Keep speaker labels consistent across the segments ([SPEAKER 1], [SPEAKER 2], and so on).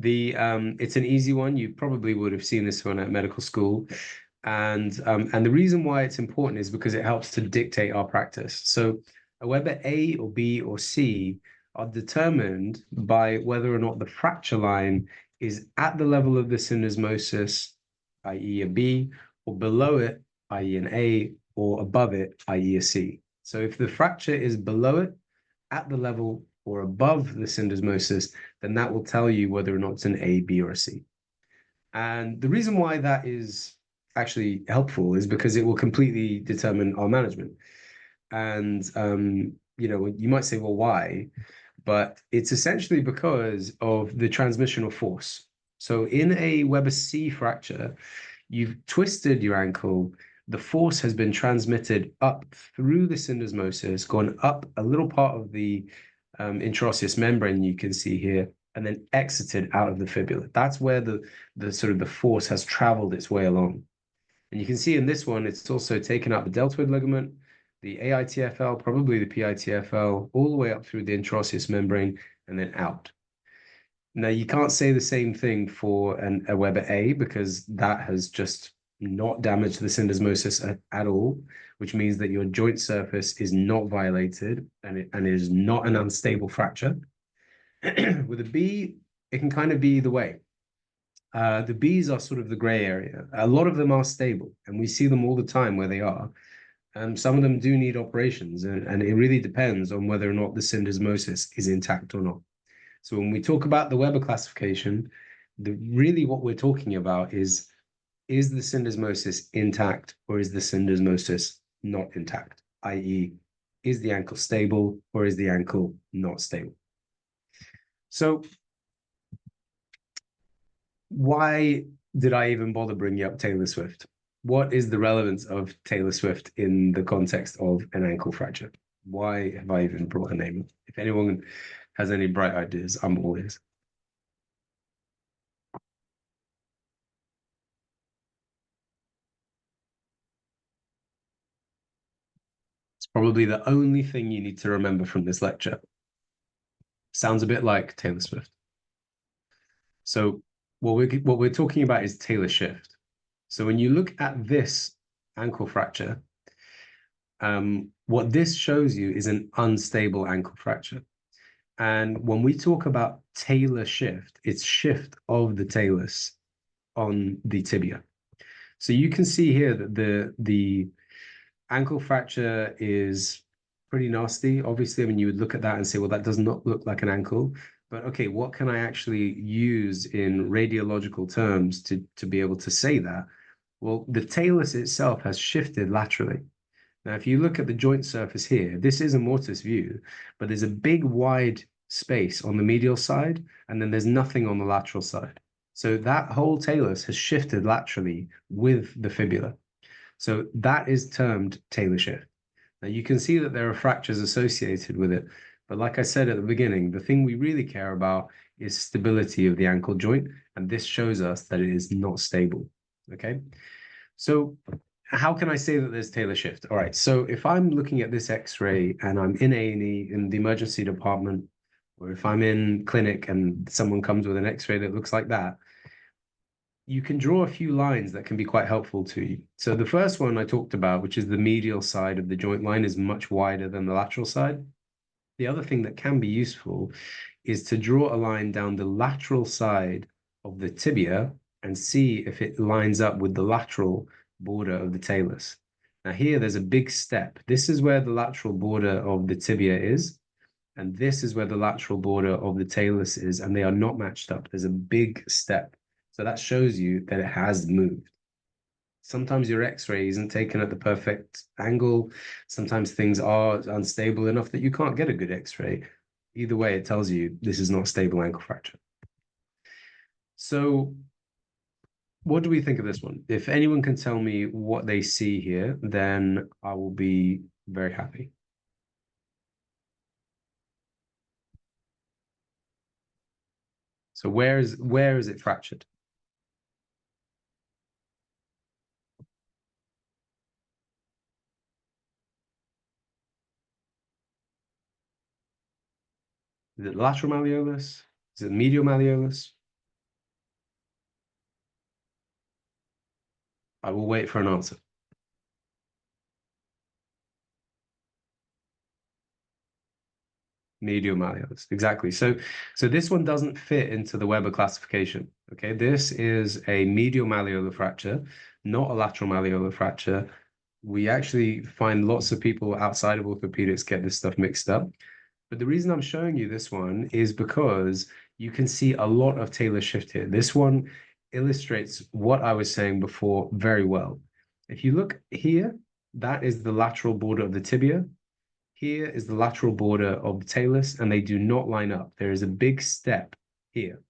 [SPEAKER 1] It's an easy one. You probably would have seen this one at medical school. And the reason why it's important is because it helps to dictate our practice. So whether A or B or C are determined by whether or not the fracture line is at the level of the syndesmosis, i.e. a B, or below it, i.e. an A, or above it, i.e. a C. So if the fracture is below it, at the level, or above the syndesmosis, then that will tell you whether or not it's an A, B, or a C. And the reason why that is actually helpful is because it will completely determine our management. And you might say, well, why? But it's essentially because of the transmissional force. So in a Weber C fracture, you've twisted your ankle. The force has been transmitted up through the syndesmosis, gone up a little part of the interosseous membrane you can see here, and then exited out of the fibula. That's where the sort of the force has traveled its way along. And you can see in this one, it's also taken out the deltoid ligament, the AITFL, probably the PITFL, all the way up through the interosseous membrane and then out. Now, you can't say the same thing for a Weber A because that has just not damaged the syndesmosis at all, which means that your joint surface is not violated and it is not an unstable fracture. With a B, it can kind of be either way. The Bs are sort of the gray area. A lot of them are stable, and we see them all the time where they are. Some of them do need operations, and it really depends on whether or not the syndesmosis is intact or not. So when we talk about the Weber classification, really what we're talking about is the syndesmosis intact or is the syndesmosis not intact? I.e., is the ankle stable or is the ankle not stable? So why did I even bother bringing up Taylor Swift? What is the relevance of Taylor Swift in the context of an ankle fracture? Why have I even brought her name up? If anyone has any bright ideas, I'm all ears. It's probably the only thing you need to remember from this lecture. Sounds a bit like Taylor Swift. So what we're talking about is Taylor shift. So when you look at this ankle fracture, what this shows you is an unstable ankle fracture. And when we talk about Taylor shift, it's shift of the talus on the tibia. So you can see here that the ankle fracture is pretty nasty. Obviously, I mean, you would look at that and say, well, that does not look like an ankle. But okay, what can I actually use in radiological terms to be able to say that? Well, the talus itself has shifted laterally. Now, if you look at the joint surface here, this is a mortise view, but there's a big wide space on the medial side, and then there's nothing on the lateral side. So that whole talus has shifted laterally with the fibula. So that is termed Taylor shift. Now you can see that there are fractures associated with it, but like I said at the beginning, the thing we really care about is stability of the ankle joint, and this shows us that it is not stable. Okay, so how can I say that there's Taylor shift? All right, so if I'm looking at this X-ray and I'm in A&E in the emergency department, or if I'm in clinic and someone comes with an X-ray that looks like that, you can draw a few lines that can be quite helpful to you. So the first one I talked about, which is the medial side of the joint line, is much wider than the lateral side. The other thing that can be useful is to draw a line down the lateral side of the tibia and see if it lines up with the lateral border of the talus. Now here, there's a big step. This is where the lateral border of the tibia is, and this is where the lateral border of the talus is, and they are not matched up. There's a big step. So that shows you that it has moved. Sometimes your X-ray isn't taken at the perfect angle. Sometimes things are unstable enough that you can't get a good X-ray. Either way, it tells you this is not a stable ankle fracture. So what do we think of this one? If anyone can tell me what they see here, then I will be very happy. So where is it fractured? Is it lateral malleolus? Is it medial malleolus? I will wait for an answer. Medial malleolus, exactly. So this one doesn't fit into the Weber classification. Okay, this is a medial malleolar fracture, not a lateral malleolar fracture. We actually find lots of people outside of orthopedics get this stuff mixed up. But the reason I'm showing you this one is because you can see a lot of talar shift here. This one illustrates what I was saying before very well. If you look here, that is the lateral border of the tibia. Here is the lateral border of the talus, and they do not line up. There is a big step here,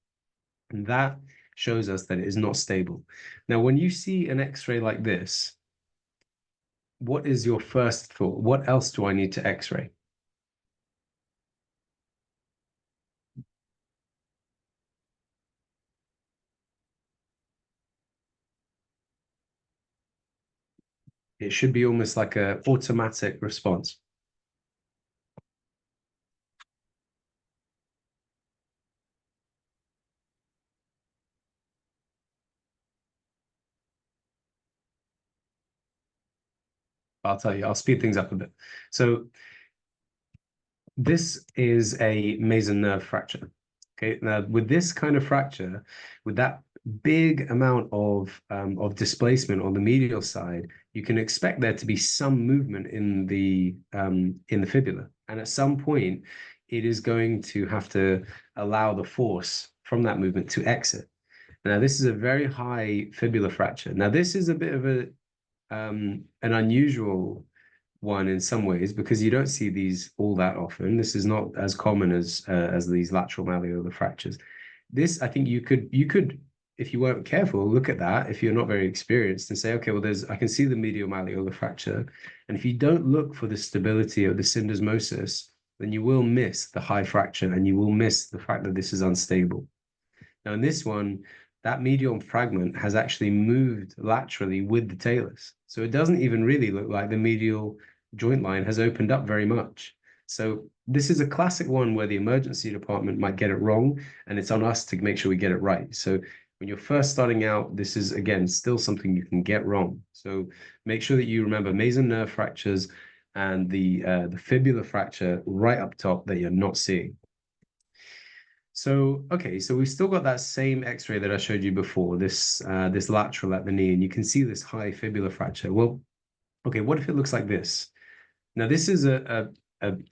[SPEAKER 1] and that shows us that it is not stable. Now, when you see an X-ray like this, what is your first thought? What else do I need to X-ray? It should be almost like an automatic response. I'll tell you, I'll speed things up a bit. So this is a Mason nerve fracture. Okay, now with this kind of fracture, with that big amount of displacement on the medial side, you can expect there to be some movement in the fibula, and at some point, it is going to have to allow the force from that movement to exit. Now, this is a very high fibular fracture. Now, this is a bit of an unusual one in some ways because you don't see these all that often. This is not as common as these lateral malleolar fractures. This, I think you could, if you weren't careful, look at that if you're not very experienced and say, okay, well, I can see the medial malleolar fracture. And if you don't look for the stability of the syndesmosis, then you will miss the high fracture and you will miss the fact that this is unstable. Now, in this one, that medial fragment has actually moved laterally with the talus. So it doesn't even really look like the medial joint line has opened up very much. So this is a classic one where the emergency department might get it wrong, and it's on us to make sure we get it right. So when you're first starting out, this is, again, still something you can get wrong. So make sure that you remember Mason nerve fractures and the fibular fracture right up top that you're not seeing. So, okay, so we've still got that same X-ray that I showed you before, this lateral at the knee, and you can see this high fibular fracture. Well, okay, what if it looks like this? Now, this is a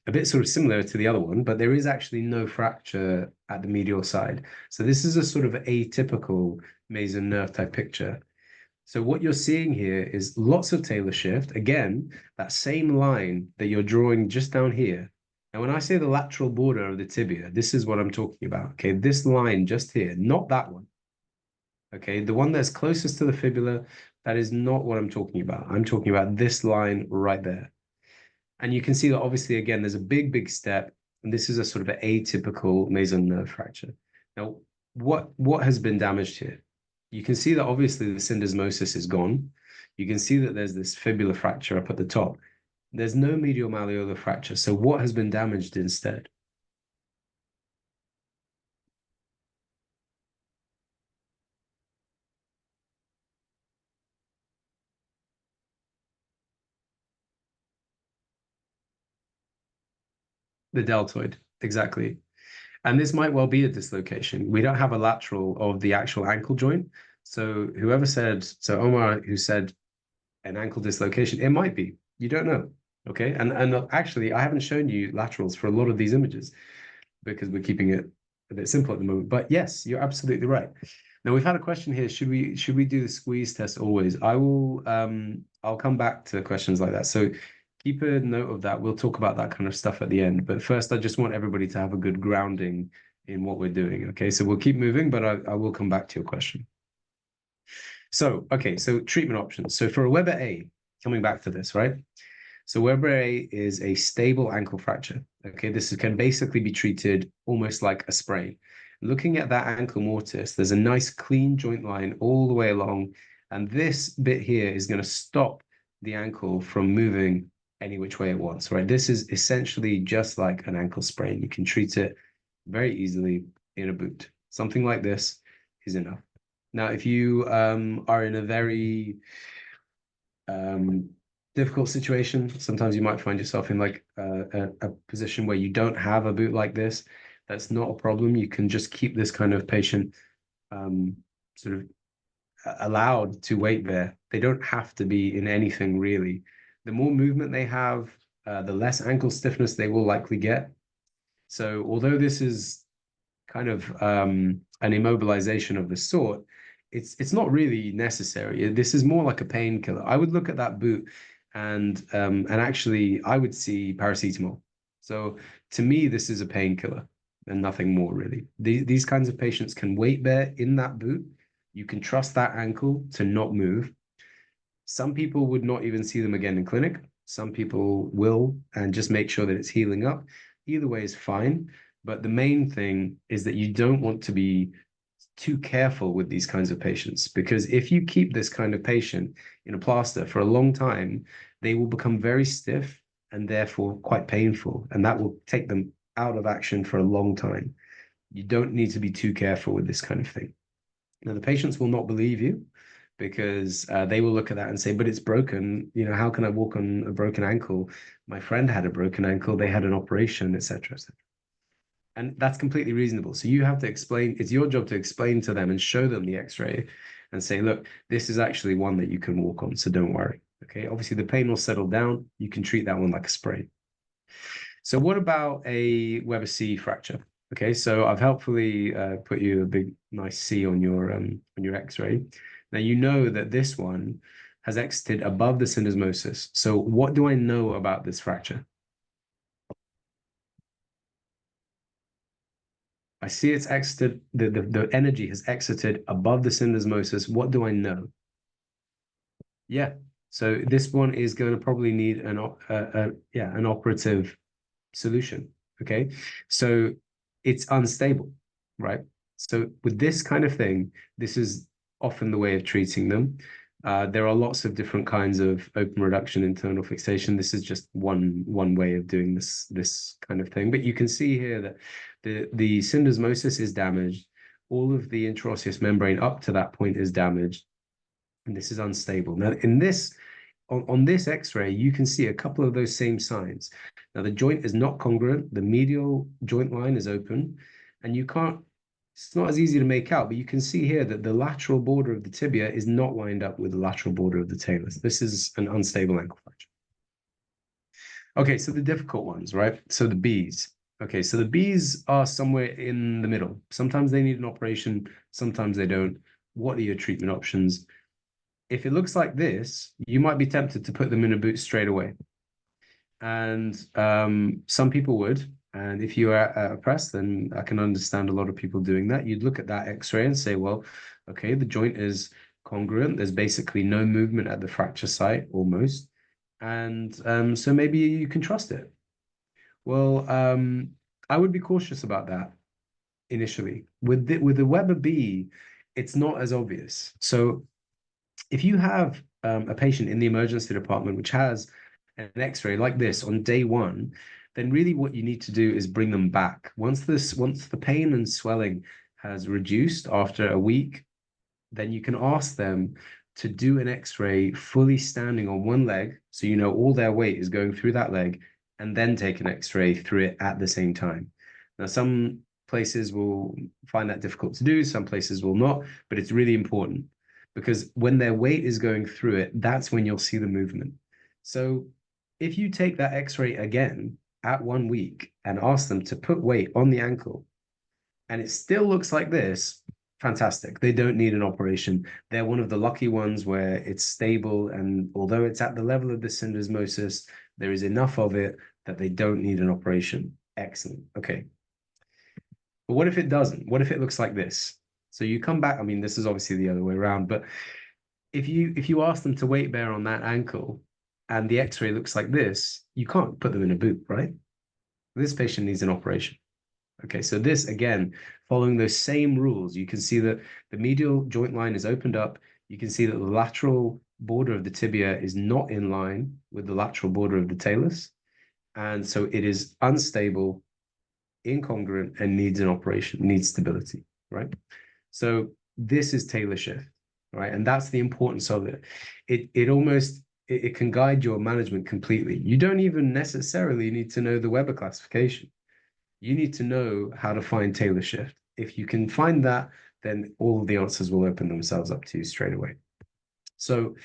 [SPEAKER 1] bit sort of similar to the other one, but there is actually no fracture at the medial side. So this is a sort of atypical Mason nerve type picture. So what you're seeing here is lots of talar shift. Again, that same line that you're drawing just down here. And when I say the lateral border of the tibia, this is what I'm talking about. Okay, this line just here, not that one. Okay, the one that's closest to the fibula, that is not what I'm talking about. I'm talking about this line right there. And you can see that obviously, again, there's a big step, and this is a sort of an atypical Mason nerve fracture. Now, what has been damaged here? You can see that obviously the syndesmosis is gone. You can see that there's this fibular fracture up at the top. There's no medial malleolar fracture. So what has been damaged instead? The deltoid, exactly. And this might well be a dislocation. We don't have a lateral of the actual ankle joint. So whoever said, so Omar, who said an ankle dislocation, it might be. You don't know. Okay. And actually, I haven't shown you laterals for a lot of these images because we're keeping it a bit simple at the moment. But yes, you're absolutely right. Now we've had a question here. Should we do the squeeze test always? I'll come back to questions like that. So keep a note of that. We'll talk about that kind of stuff at the end. But first, I just want everybody to have a good grounding in what we're doing. Okay, so we'll keep moving, but I will come back to your question. So, okay, so treatment options. So for a Weber A, coming back to this, right? So Weber A is a stable ankle fracture. Okay, this can basically be treated almost like a sprain. Looking at that ankle mortise, there's a nice clean joint line all the way along, and this bit here is going to stop the ankle from moving any which way it wants, right? This is essentially just like an ankle sprain. You can treat it very easily in a boot. Something like this is enough. Now, if you are in a very difficult situation, sometimes you might find yourself in like a position where you don't have a boot like this. That's not a problem. You can just keep this kind of patient sort of allowed to wait there. They don't have to be in anything really. The more movement they have, the less ankle stiffness they will likely get. So although this is kind of an immobilization of the sort, it's not really necessary. This is more like a painkiller. I would look at that boot and actually I would see paracetamol. So to me, this is a painkiller and nothing more really. These kinds of patients can weight bear in that boot. You can trust that ankle to not move. Some people would not even see them again in clinic. Some people will and just make sure that it's healing up. Either way is fine. But the main thing is that you don't want to be too careful with these kinds of patients, because if you keep this kind of patient in a plaster for a long time, they will become very stiff and therefore quite painful. And that will take them out of action for a long time. You don't need to be too careful with this kind of thing. Now, the patients will not believe you because they will look at that and say, but it's broken. You know, how can I walk on a broken ankle? My friend had a broken ankle. They had an operation, etc., etc. And that's completely reasonable. So you have to explain, it's your job to explain to them and show them the x-ray and say, look, this is actually one that you can walk on. So don't worry. Okay. Obviously, the pain will settle down. You can treat that one like a sprain. So what about a Weber C fracture? Okay, so I've helpfully put you a big nice C on your X-ray. Now you know that this one has exited above the syndesmosis. So what do I know about this fracture? I see it's exited, the energy has exited above the syndesmosis. What do I know? Yeah. So this one is going to probably need an operative solution. Okay. So it's unstable, right? So with this kind of thing, this is often the way of treating them. There are lots of different kinds of open reduction, internal fixation. This is just one way of doing this kind of thing. But you can see here that the syndesmosis is damaged. All of the interosseous membrane up to that point is damaged, and this is unstable. Now, in this on this X-ray, you can see a couple of those same signs. Now, the joint is not congruent. The medial joint line is open, and you can't, it's not as easy to make out, but you can see here that the lateral border of the tibia is not lined up with the lateral border of the talus. This is an unstable ankle fracture. Okay, so the difficult ones, right? So the Bs. Okay, so the Bs are somewhere in the middle. Sometimes they need an operation, sometimes they don't. What are your treatment options? If it looks like this, you might be tempted to put them in a boot straight away. And some people would. And if you are at a press, then I can understand a lot of people doing that. You'd look at that X-ray and say, well, okay, the joint is congruent. There's basically no movement at the fracture site almost. And so maybe you can trust it. Well, I would be cautious about that initially. With the Weber B, it's not as obvious. So if you have a patient in the emergency department which has an X-ray like this on day one, then really what you need to do is bring them back. Once the pain and swelling has reduced after a week, then you can ask them to do an X-ray fully standing on one leg, so you know all their weight is going through that leg, and then take an X-ray through it at the same time. Now, some places will find that difficult to do, some places will not, but it's really important because when their weight is going through it, that's when you'll see the movement. So if you take that X-ray again at 1 week and ask them to put weight on the ankle, and it still looks like this, fantastic. They don't need an operation. They're one of the lucky ones where it's stable, and although it's at the level of the syndesmosis, there is enough of it that they don't need an operation. Excellent. Okay. But what if it doesn't? What if it looks like this? So you come back, I mean, this is obviously the other way around, but if you ask them to weight bear on that ankle and the X-ray looks like this, you can't put them in a boot, right? This patient needs an operation. Okay, so this again, following those same rules, you can see that the medial joint line is opened up. You can see that the lateral border of the tibia is not in line with the lateral border of the talus. And so it is unstable, incongruent, and needs an operation, needs stability, right? So this is Taylor shift, right? And that's the importance of it. It can guide your management completely. You don't even necessarily need to know the Weber classification. You need to know how to find Taylor shift. If you can find that, then all of the answers will open themselves up to you straight away. So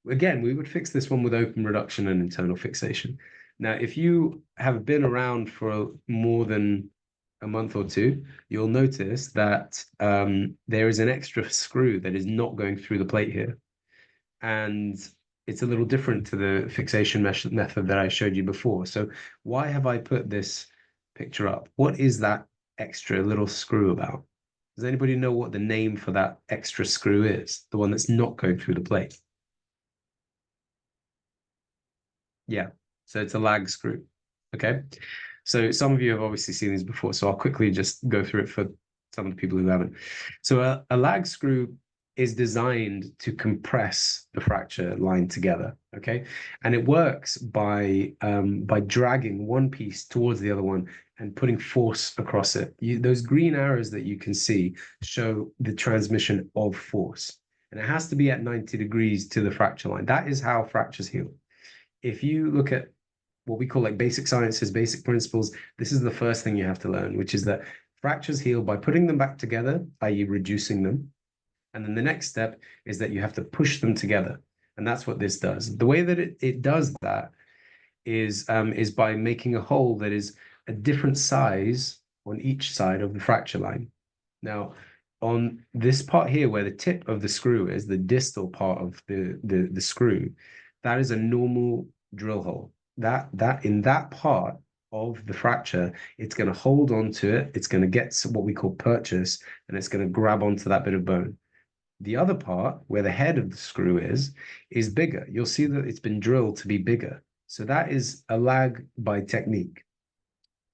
[SPEAKER 1] again, we would fix this one with open reduction and internal fixation. Now, if you have been around for more than a month or two, you'll notice that there is an extra screw that is not going through the plate here. And it's a little different to the fixation method that I showed you before. So why have I put this picture up? What is that extra little screw about? Does anybody know what the name for that extra screw is? The one that's not going through the plate? Yeah, so it's a lag screw. Okay. So some of you have obviously seen these before, so I'll quickly just go through it for some of the people who haven't. So a lag screw is designed to compress the fracture line together, okay? And it works by dragging one piece towards the other one and putting force across it. Those green arrows that you can see show the transmission of force. And it has to be at 90 degrees to the fracture line. That is how fractures heal. If you look at what we call like basic sciences, basic principles, this is the first thing you have to learn, which is that fractures heal by putting them back together, i.e. reducing them. And then the next step is that you have to push them together. And that's what this does. The way that it does that is by making a hole that is a different size on each side of the fracture line. Now, on this part here, where the tip of the screw is, the distal part of the screw, that is a normal drill hole. That in that part of the fracture, it's going to hold on to it. It's going to get what we call purchase, and it's going to grab onto that bit of bone. The other part, where the head of the screw is bigger. You'll see that it's been drilled to be bigger. So that is a lag by technique.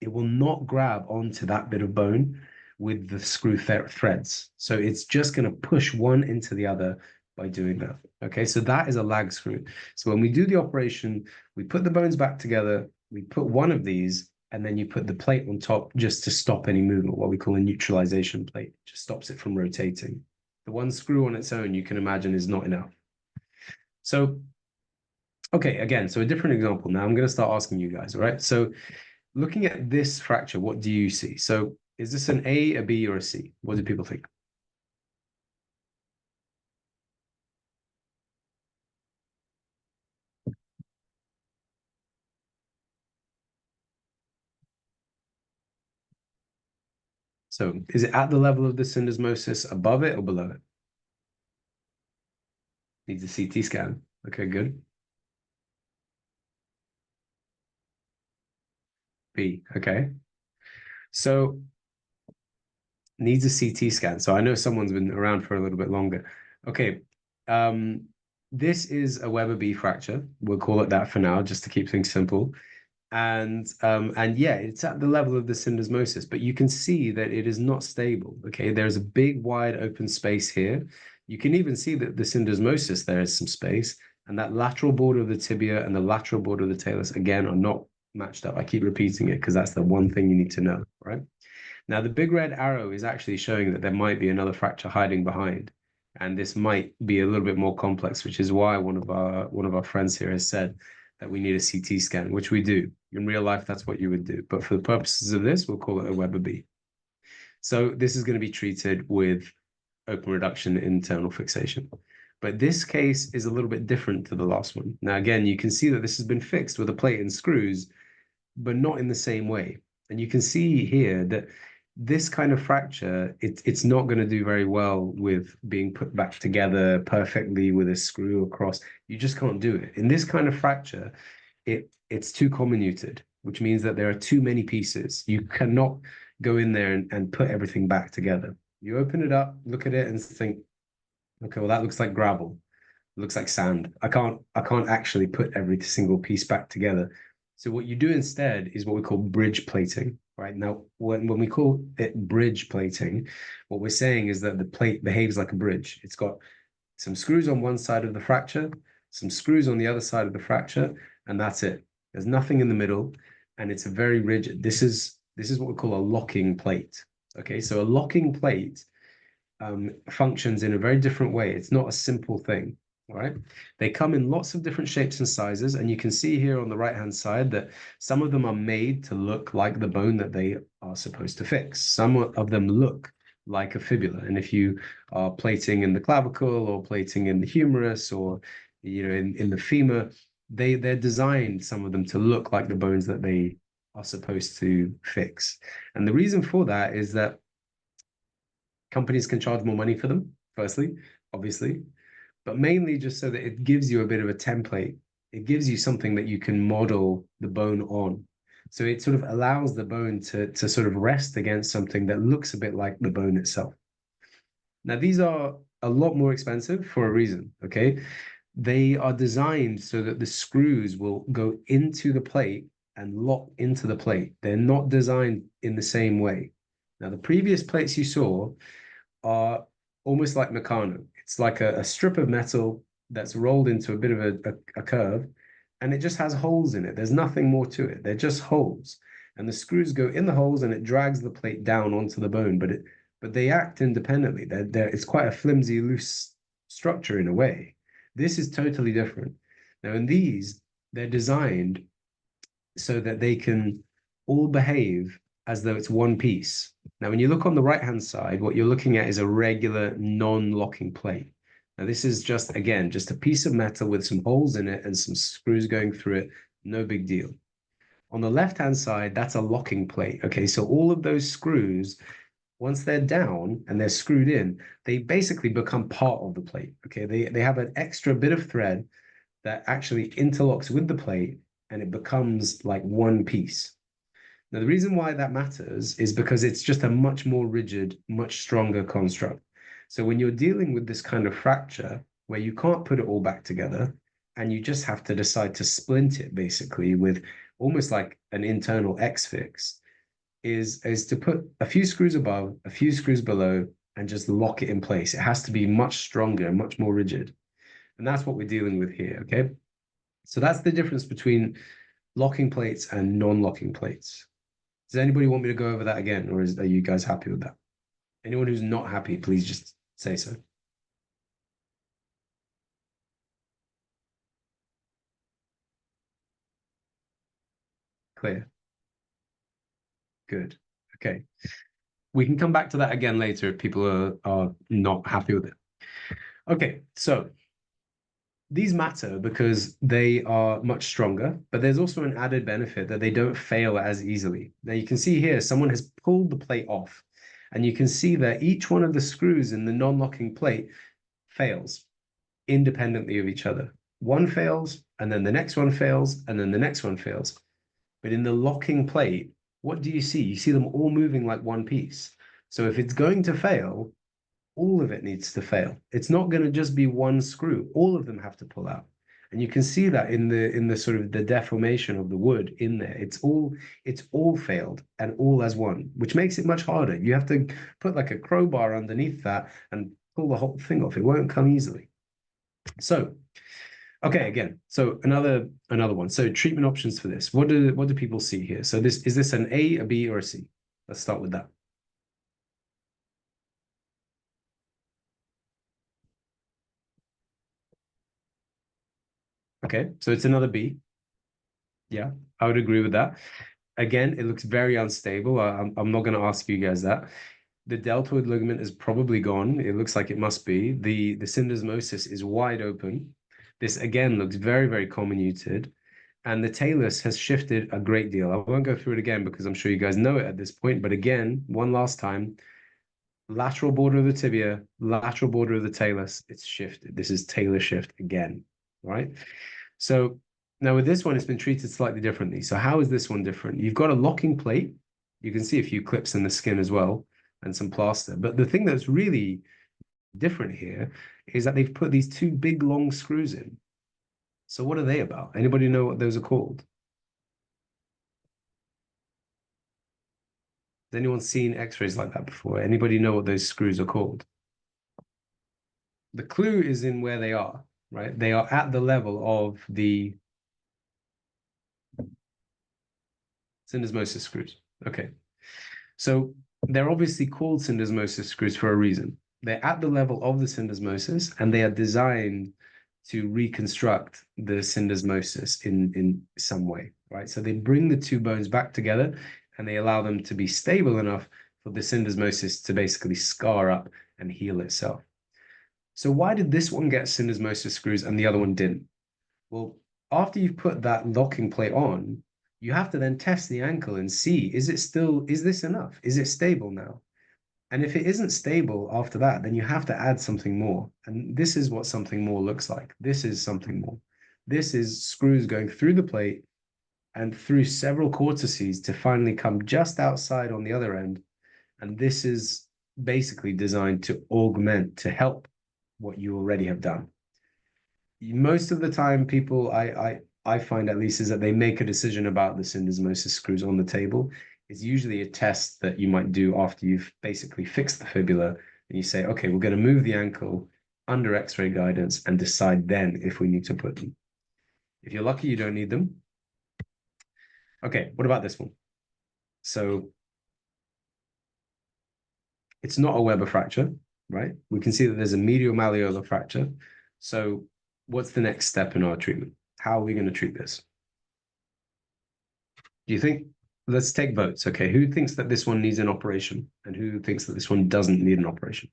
[SPEAKER 1] It will not grab onto that bit of bone with the screw threads. So it's just going to push one into the other by doing that. Okay, so that is a lag screw. So when we do the operation, we put the bones back together, we put one of these, and then you put the plate on top just to stop any movement, what we call a neutralization plate. It just stops it from rotating. The one screw on its own, you can imagine, is not enough. So, okay, again, so a different example. Now I'm going to start asking you guys, all right? So looking at this fracture, what do you see? So is this an A, a B, or a C? What do people think? So is it at the level of the syndesmosis, above it, or below it? Needs a CT scan. Okay, good. B, okay. So needs a CT scan. So I know someone's been around for a little bit longer. Okay. This is a Weber B fracture. We'll call it that for now, just to keep things simple. And yeah, it's at the level of the syndesmosis, but you can see that it is not stable. Okay, there's a big wide open space here. You can even see that the syndesmosis, there is some space, and that lateral border of the tibia and the lateral border of the talus again are not matched up. I keep repeating it because that's the one thing you need to know, right? Now the big red arrow is actually showing that there might be another fracture hiding behind, and this might be a little bit more complex, which is why one of our friends here has said that we need a CT scan, which we do. In real life, that's what you would do. But for the purposes of this, we'll call it a Weber B. So this is going to be treated with open reduction internal fixation. But this case is a little bit different to the last one. Now, again, you can see that this has been fixed with a plate and screws, but not in the same way. And you can see here that this kind of fracture, it's not going to do very well with being put back together perfectly with a screw across. You just can't do it. In this kind of fracture, it's too comminuted, which means that there are too many pieces. You cannot go in there and put everything back together. You open it up, look at it, and think, okay, well, that looks like gravel. It looks like sand. I can't actually put every single piece back together. So what you do instead is what we call bridge plating, right? Now, when we call it bridge plating, what we're saying is that the plate behaves like a bridge. It's got some screws on one side of the fracture, some screws on the other side of the fracture, and that's it. There's nothing in the middle, and it's a very rigid. This is what we call a locking plate. Okay, so a locking plate functions in a very different way. It's not a simple thing. All right. They come in lots of different shapes and sizes. And you can see here on the right-hand side that some of them are made to look like the bone that they are supposed to fix. Some of them look like a fibula. And if you are plating in the clavicle or plating in the humerus or in the femur, they're designed, some of them, to look like the bones that they are supposed to fix. And the reason for that is that companies can charge more money for them, firstly, obviously, but mainly just so that it gives you a bit of a template. It gives you something that you can model the bone on. So it sort of allows the bone to sort of rest against something that looks a bit like the bone itself. Now, these are a lot more expensive for a reason, okay? They are designed so that the screws will go into the plate and lock into the plate. They're not designed in the same way. Now, the previous plates you saw are almost like Meccano. It's like a strip of metal that's rolled into a bit of a curve, and it just has holes in it. There's nothing more to it. They're just holes. And the screws go in the holes and it drags the plate down onto the bone, but they act independently. It's quite a flimsy, loose structure in a way. This is totally different. Now, in these, they're designed so that they can all behave as though it's one piece. Now, when you look on the right-hand side, what you're looking at is a regular non-locking plate. Now, this is just, again, just a piece of metal with some holes in it and some screws going through it. No big deal. On the left-hand side, that's a locking plate. Okay, so all of those screws, once they're down and they're screwed in, they basically become part of the plate. Okay, they have an extra bit of thread that actually interlocks with the plate and it becomes like one piece. Now, the reason why that matters is because it's just a much more rigid, much stronger construct. So when you're dealing with this kind of fracture where you can't put it all back together and you just have to decide to splint it basically with almost like an internal X fix, is to put a few screws above, a few screws below, and just lock it in place. It has to be much stronger, much more rigid. And that's what we're dealing with here, okay? So that's the difference between locking plates and non-locking plates. Does anybody want me to go over that again, or are you guys happy with that? Anyone who's not happy, please just say so. Clear. Good. Okay. We can come back to that again later if people are not happy with it. Okay, so these matter because they are much stronger, but there's also an added benefit that they don't fail as easily. Now you can see here, someone has pulled the plate off, and you can see that each one of the screws in the non-locking plate fails independently of each other. One fails, and then the next one fails, and then the next one fails. But in the locking plate, what do you see? You see them all moving like one piece. So if it's going to fail, all of it needs to fail. It's not going to just be one screw. All of them have to pull out. And you can see that in the sort of the deformation of the wood in there. It's all failed and all as one, which makes it much harder. You have to put like a crowbar underneath that and pull the whole thing off. It won't come easily. So, okay, again, so another one. So treatment options for this. What do people see here? So is this an A, a B, or a C? Let's start with that. Okay, so it's another B. Yeah, I would agree with that. Again, it looks very unstable. I'm not going to ask you guys that. The deltoid ligament is probably gone. It looks like it must be. The syndesmosis is wide open. This again looks very, very comminuted. And the talus has shifted a great deal. I won't go through it again because I'm sure you guys know it at this point. But again, one last time, lateral border of the tibia, lateral border of the talus, it's shifted. This is talar shift again, right? So now with this one, it's been treated slightly differently. So how is this one different? You've got a locking plate. You can see a few clips in the skin as well and some plaster. But the thing that's really different here is that they've put these two big long screws in. So what are they about? Anybody know what those are called? Has anyone seen x-rays like that before? Anybody know what those screws are called? The clue is in where they are, right? They are at the level of the syndesmosis screws. Okay. So they're obviously called syndesmosis screws for a reason. they're at the level of the syndesmosis, and they are designed to reconstruct the syndesmosis in some way, right? So they bring the two bones back together, and they allow them to be stable enough for the syndesmosis to basically scar up and heal itself. So why did this one get syndesmosis screws and the other one didn't? Well, after you've put that locking plate on, you have to then test the ankle and see, is this enough? Is it stable now? And if it isn't stable after that, then you have to add something more. And this is what something more looks like. This is something more. This is screws going through the plate and through several cortices to finally come just outside on the other end. And this is basically designed to augment, to help what you already have done. Most of the time, people I find at least is that they make a decision about the syndesmosis screws on the table. It's usually a test that you might do after you've basically fixed the fibula, and you say, okay, we're going to move the ankle under X-ray guidance and decide then if we need to put them. If you're lucky, you don't need them. Okay, what about this one? So it's not a Weber fracture, right? We can see that there's a medial malleolar fracture. So what's the next step in our treatment? How are we going to treat this? Do you think, let's take votes, okay? Who thinks that this one needs an operation and who thinks that this one doesn't need an operation?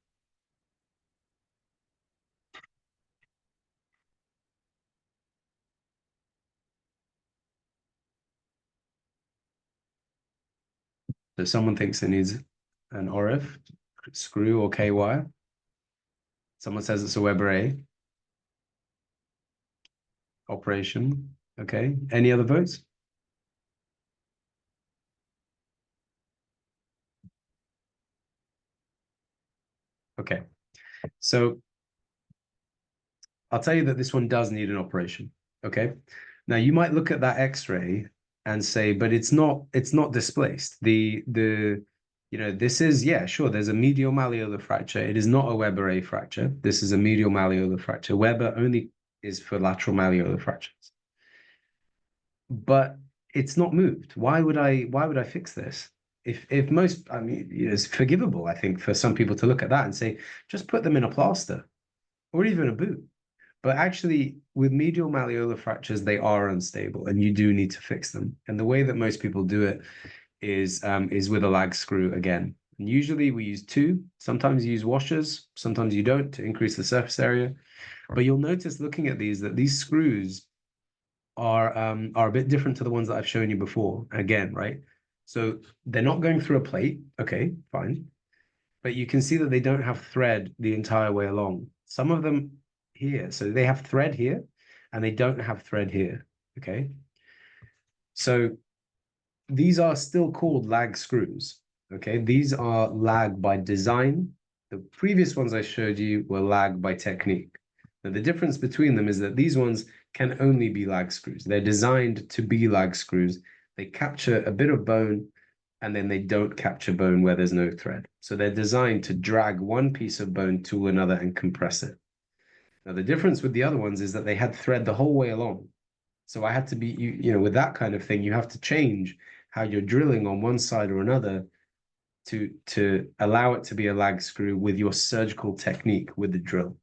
[SPEAKER 1] So someone thinks it needs an ORIF, screw or K-wire. Someone says it's a Weber A. Operation, okay. Any other votes? Okay, so I'll tell you that this one does need an operation, okay? Now you might look at that X-ray and say, but it's not displaced. This is, yeah, sure, there's a medial malleolar fracture. It is not a Weber A fracture. This is a medial malleolar fracture. Weber only is for lateral malleolar fractures. But it's not moved. Why would I fix this? If most, I mean, it's forgivable, I think, for some people to look at that and say, just put them in a plaster or even a boot. But actually, with medial malleolar fractures, they are unstable, and you do need to fix them. And the way that most people do it is with a lag screw again. And usually we use two. Sometimes you use washers. Sometimes you don't, to increase the surface area. But you'll notice looking at these that these screws are a bit different to the ones that I've shown you before. Again, right? So they're not going through a plate. Okay, fine. But you can see that they don't have thread the entire way along. Some of them here, so they have thread here, and they don't have thread here. Okay. So these are still called lag screws. Okay, these are lag by design. The previous ones I showed you were lag by technique. Now, the difference between them is that these ones can only be lag screws. They're designed to be lag screws. They capture a bit of bone, and then they don't capture bone where there's no thread. So they're designed to drag one piece of bone to another and compress it. Now, the difference with the other ones is that they had thread the whole way along. So I had to be, with that kind of thing, you have to change how you're drilling on one side or another to allow it to be a lag screw with your surgical technique with the drill.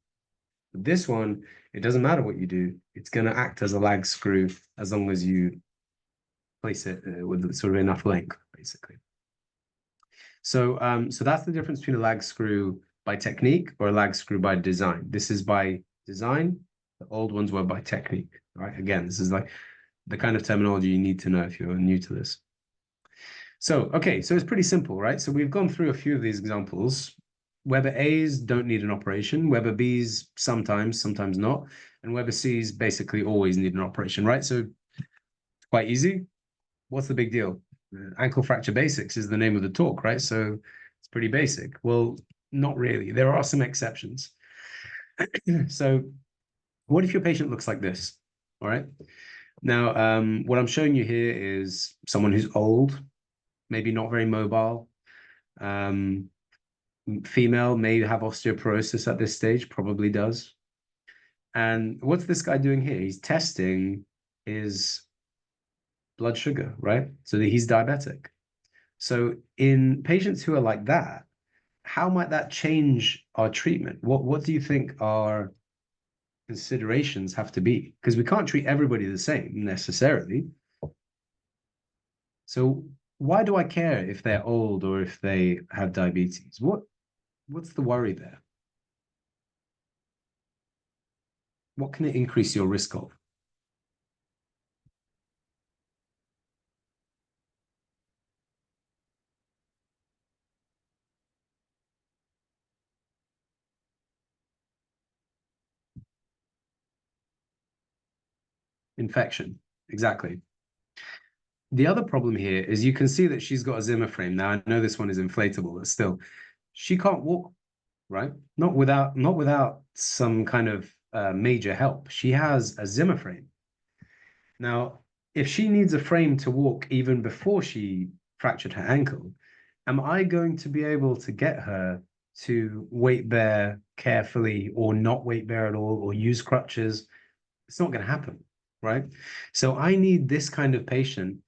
[SPEAKER 1] With this one, it doesn't matter what you do. It's going to act as a lag screw as long as you place it with sort of enough length, basically. So that's the difference between a lag screw by technique or a lag screw by design. This is by design. The old ones were by technique, right? Again, this is like the kind of terminology you need to know if you're new to this. So, okay, so it's pretty simple, right? So we've gone through a few of these examples. Weber A's don't need an operation. Weber B's sometimes not. And Weber C's basically always need an operation, right? So quite easy. What's the big deal? Ankle fracture basics is the name of the talk, right? So it's pretty basic. Well, not really. There are some exceptions. So what if your patient looks like this? All right. Now, what I'm showing you here is someone who's old, maybe not very mobile. Female may have osteoporosis at this stage, probably does. And what's this guy doing here? He's testing his blood sugar, right? So that he's diabetic. So in patients who are like that, how might that change our treatment? What do you think our considerations have to be? Because we can't treat everybody the same necessarily. So why do I care if they're old or if they have diabetes? What's the worry there? What can it increase your risk of? Infection. Exactly. The other problem here is you can see that she's got a Zimmer frame. Now I know this one is inflatable, but still, she can't walk, right? Not without some kind of major help. She has a Zimmer frame. Now, if she needs a frame to walk even before she fractured her ankle, am I going to be able to get her to weight bear carefully or not weight bear at all or use crutches? It's not going to happen, right? So I need this kind of patient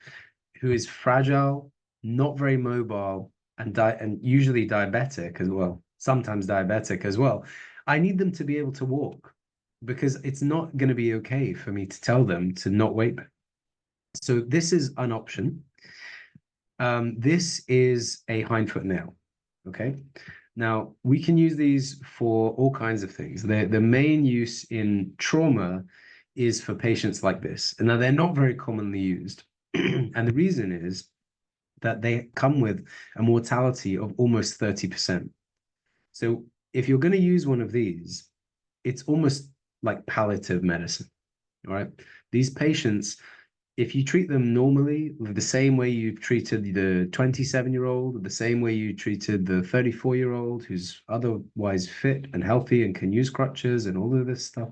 [SPEAKER 1] who is fragile, not very mobile, and usually diabetic as well, sometimes diabetic as well. I need them to be able to walk because it's not going to be okay for me to tell them to not weight bear. So this is an option. This is a hindfoot nail. Okay. Now we can use these for all kinds of things. The main use in trauma is for patients like this. And now they're not very commonly used. And the reason is that they come with a mortality of almost 30%. So if you're going to use one of these, it's almost like palliative medicine. All right. These patients, if you treat them normally, the same way you've treated the 27-year-old, the same way you treated the 34-year-old who's otherwise fit and healthy and can use crutches and all of this stuff,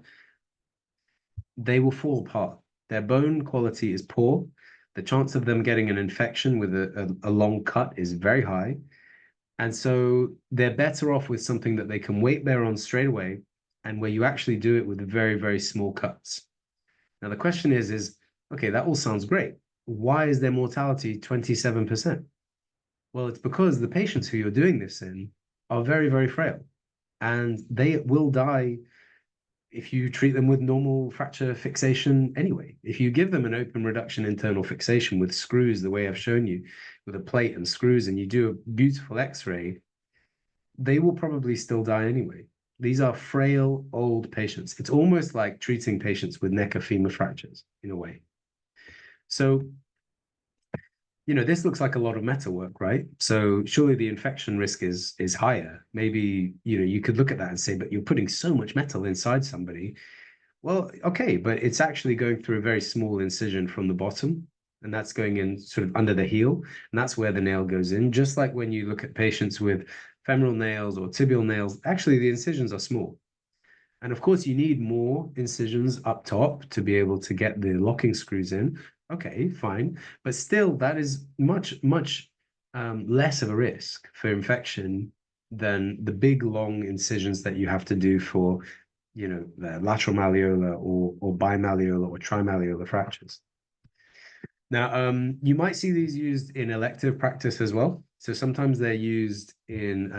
[SPEAKER 1] they will fall apart. Their bone quality is poor. The chance of them getting an infection with a long cut is very high. And so they're better off with something that they can weight bear on straight away and where you actually do it with very, very small cuts. Now, the question is, okay, that all sounds great. Why is their mortality 27%? Well, it's because the patients who you're doing this in are very, very frail and they will die if you treat them with normal fracture fixation anyway. If you give them an open reduction internal fixation with screws, the way I've shown you, with a plate and screws, and you do a beautiful x-ray, they will probably still die anyway. These are frail, old patients. It's almost like treating patients with neck or femur fractures in a way. So, this looks like a lot of metal work, right? So surely the infection risk is higher. Maybe, you could look at that and say, but you're putting so much metal inside somebody. Well, okay, but it's actually going through a very small incision from the bottom, and that's going in sort of under the heel, and that's where the nail goes in. Just like when you look at patients with femoral nails or tibial nails, actually the incisions are small. And of course, you need more incisions up top to be able to get the locking screws in. Okay, fine. But still, that is much, much less of a risk for infection than the big, long incisions that you have to do for, the lateral malleolar or bimalleolar or trimalleolar fractures. Now, you might see these used in elective practice as well. So sometimes they're used in,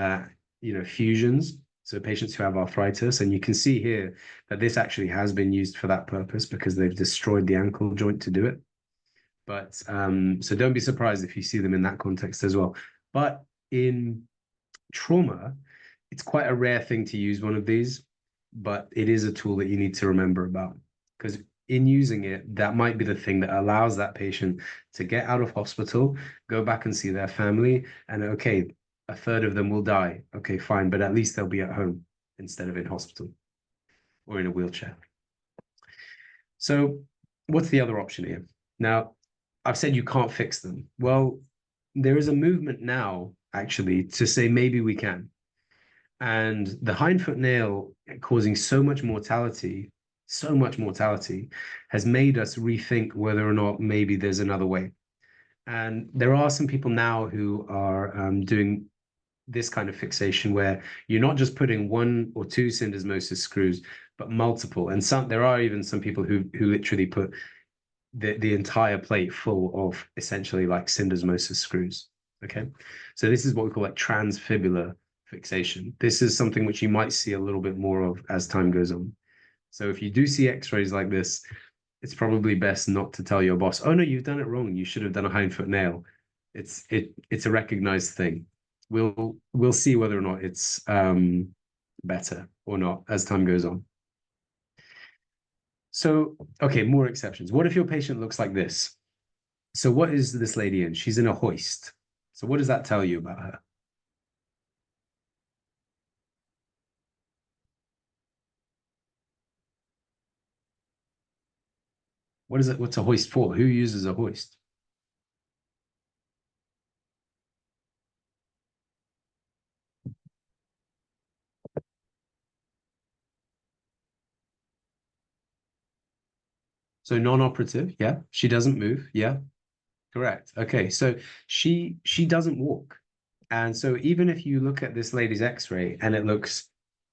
[SPEAKER 1] fusions. So patients who have arthritis, and you can see here that this actually has been used for that purpose because they've destroyed the ankle joint to do it. But so don't be surprised if you see them in that context as well. But in trauma, it's quite a rare thing to use one of these, but it is a tool that you need to remember about because in using it, that might be the thing that allows that patient to get out of hospital, go back and see their family, and okay, a third of them will die. Okay, fine, but at least they'll be at home instead of in hospital or in a wheelchair. So, what's the other option here? Now, I've said you can't fix them. Well, there is a movement now, actually, to say maybe we can. And the hindfoot nail causing so much mortality, has made us rethink whether or not maybe there's another way. And there are some people now who are doing this kind of fixation where you're not just putting one or two syndesmosis screws, but multiple. And there are even some people who literally put the entire plate full of essentially like syndesmosis screws. Okay. So this is what we call like transfibular fixation. This is something which you might see a little bit more of as time goes on. So if you do see x-rays like this, it's probably best not to tell your boss, oh no, you've done it wrong. You should have done a hind-foot nail. It's a recognized thing. We'll see whether or not it's better or not as time goes on. So, okay, more exceptions. What if your patient looks like this? So what is this lady in? She's in a hoist. So what does that tell you about her? What is it? What's a hoist for? Who uses a hoist? So non-operative, yeah. She doesn't move, yeah. Correct. Okay, so she doesn't walk. And so even if you look at this lady's x-ray and it looks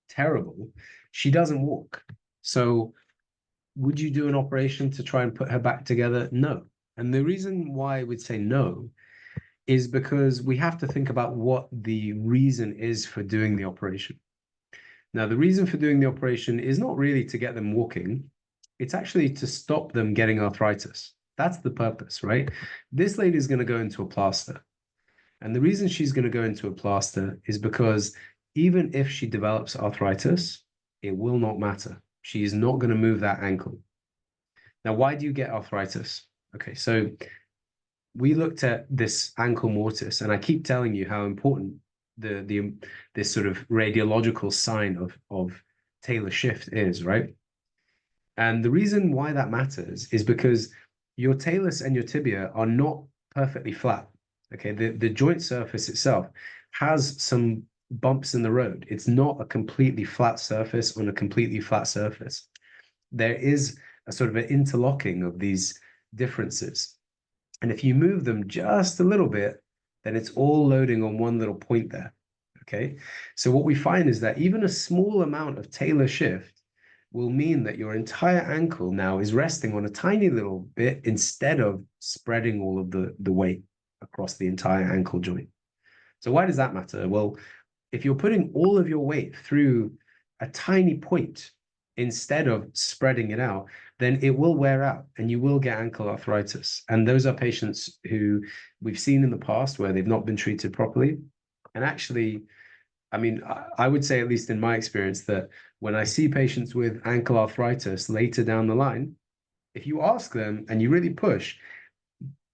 [SPEAKER 1] terrible, she doesn't walk. So would you do an operation to try and put her back together? No. And the reason why I would say no is because we have to think about what the reason is for doing the operation. Now, the reason for doing the operation is not really to get them walking. It's actually to stop them getting arthritis. That's the purpose, right? This lady is going to go into a plaster. And the reason she's going to go into a plaster is because even if she develops arthritis, it will not matter. She is not going to move that ankle. Now, why do you get arthritis? Okay, so we looked at this ankle mortise, and I keep telling you how important this sort of radiological sign of talar shift is, right? And the reason why that matters is because your talus and your tibia are not perfectly flat. Okay, the joint surface itself has some bumps in the road. It's not a completely flat surface on a completely flat surface. There is a sort of an interlocking of these differences. And if you move them just a little bit, then it's all loading on one little point there. Okay, so what we find is that even a small amount of talar shift will mean that your entire ankle now is resting on a tiny little bit instead of spreading all of the weight across the entire ankle joint. So why does that matter? Well, if you're putting all of your weight through a tiny point instead of spreading it out, then it will wear out and you will get ankle arthritis. And those are patients who we've seen in the past where they've not been treated properly. And actually, I mean, I would say, at least in my experience, that when I see patients with ankle arthritis later down the line, if you ask them and you really push,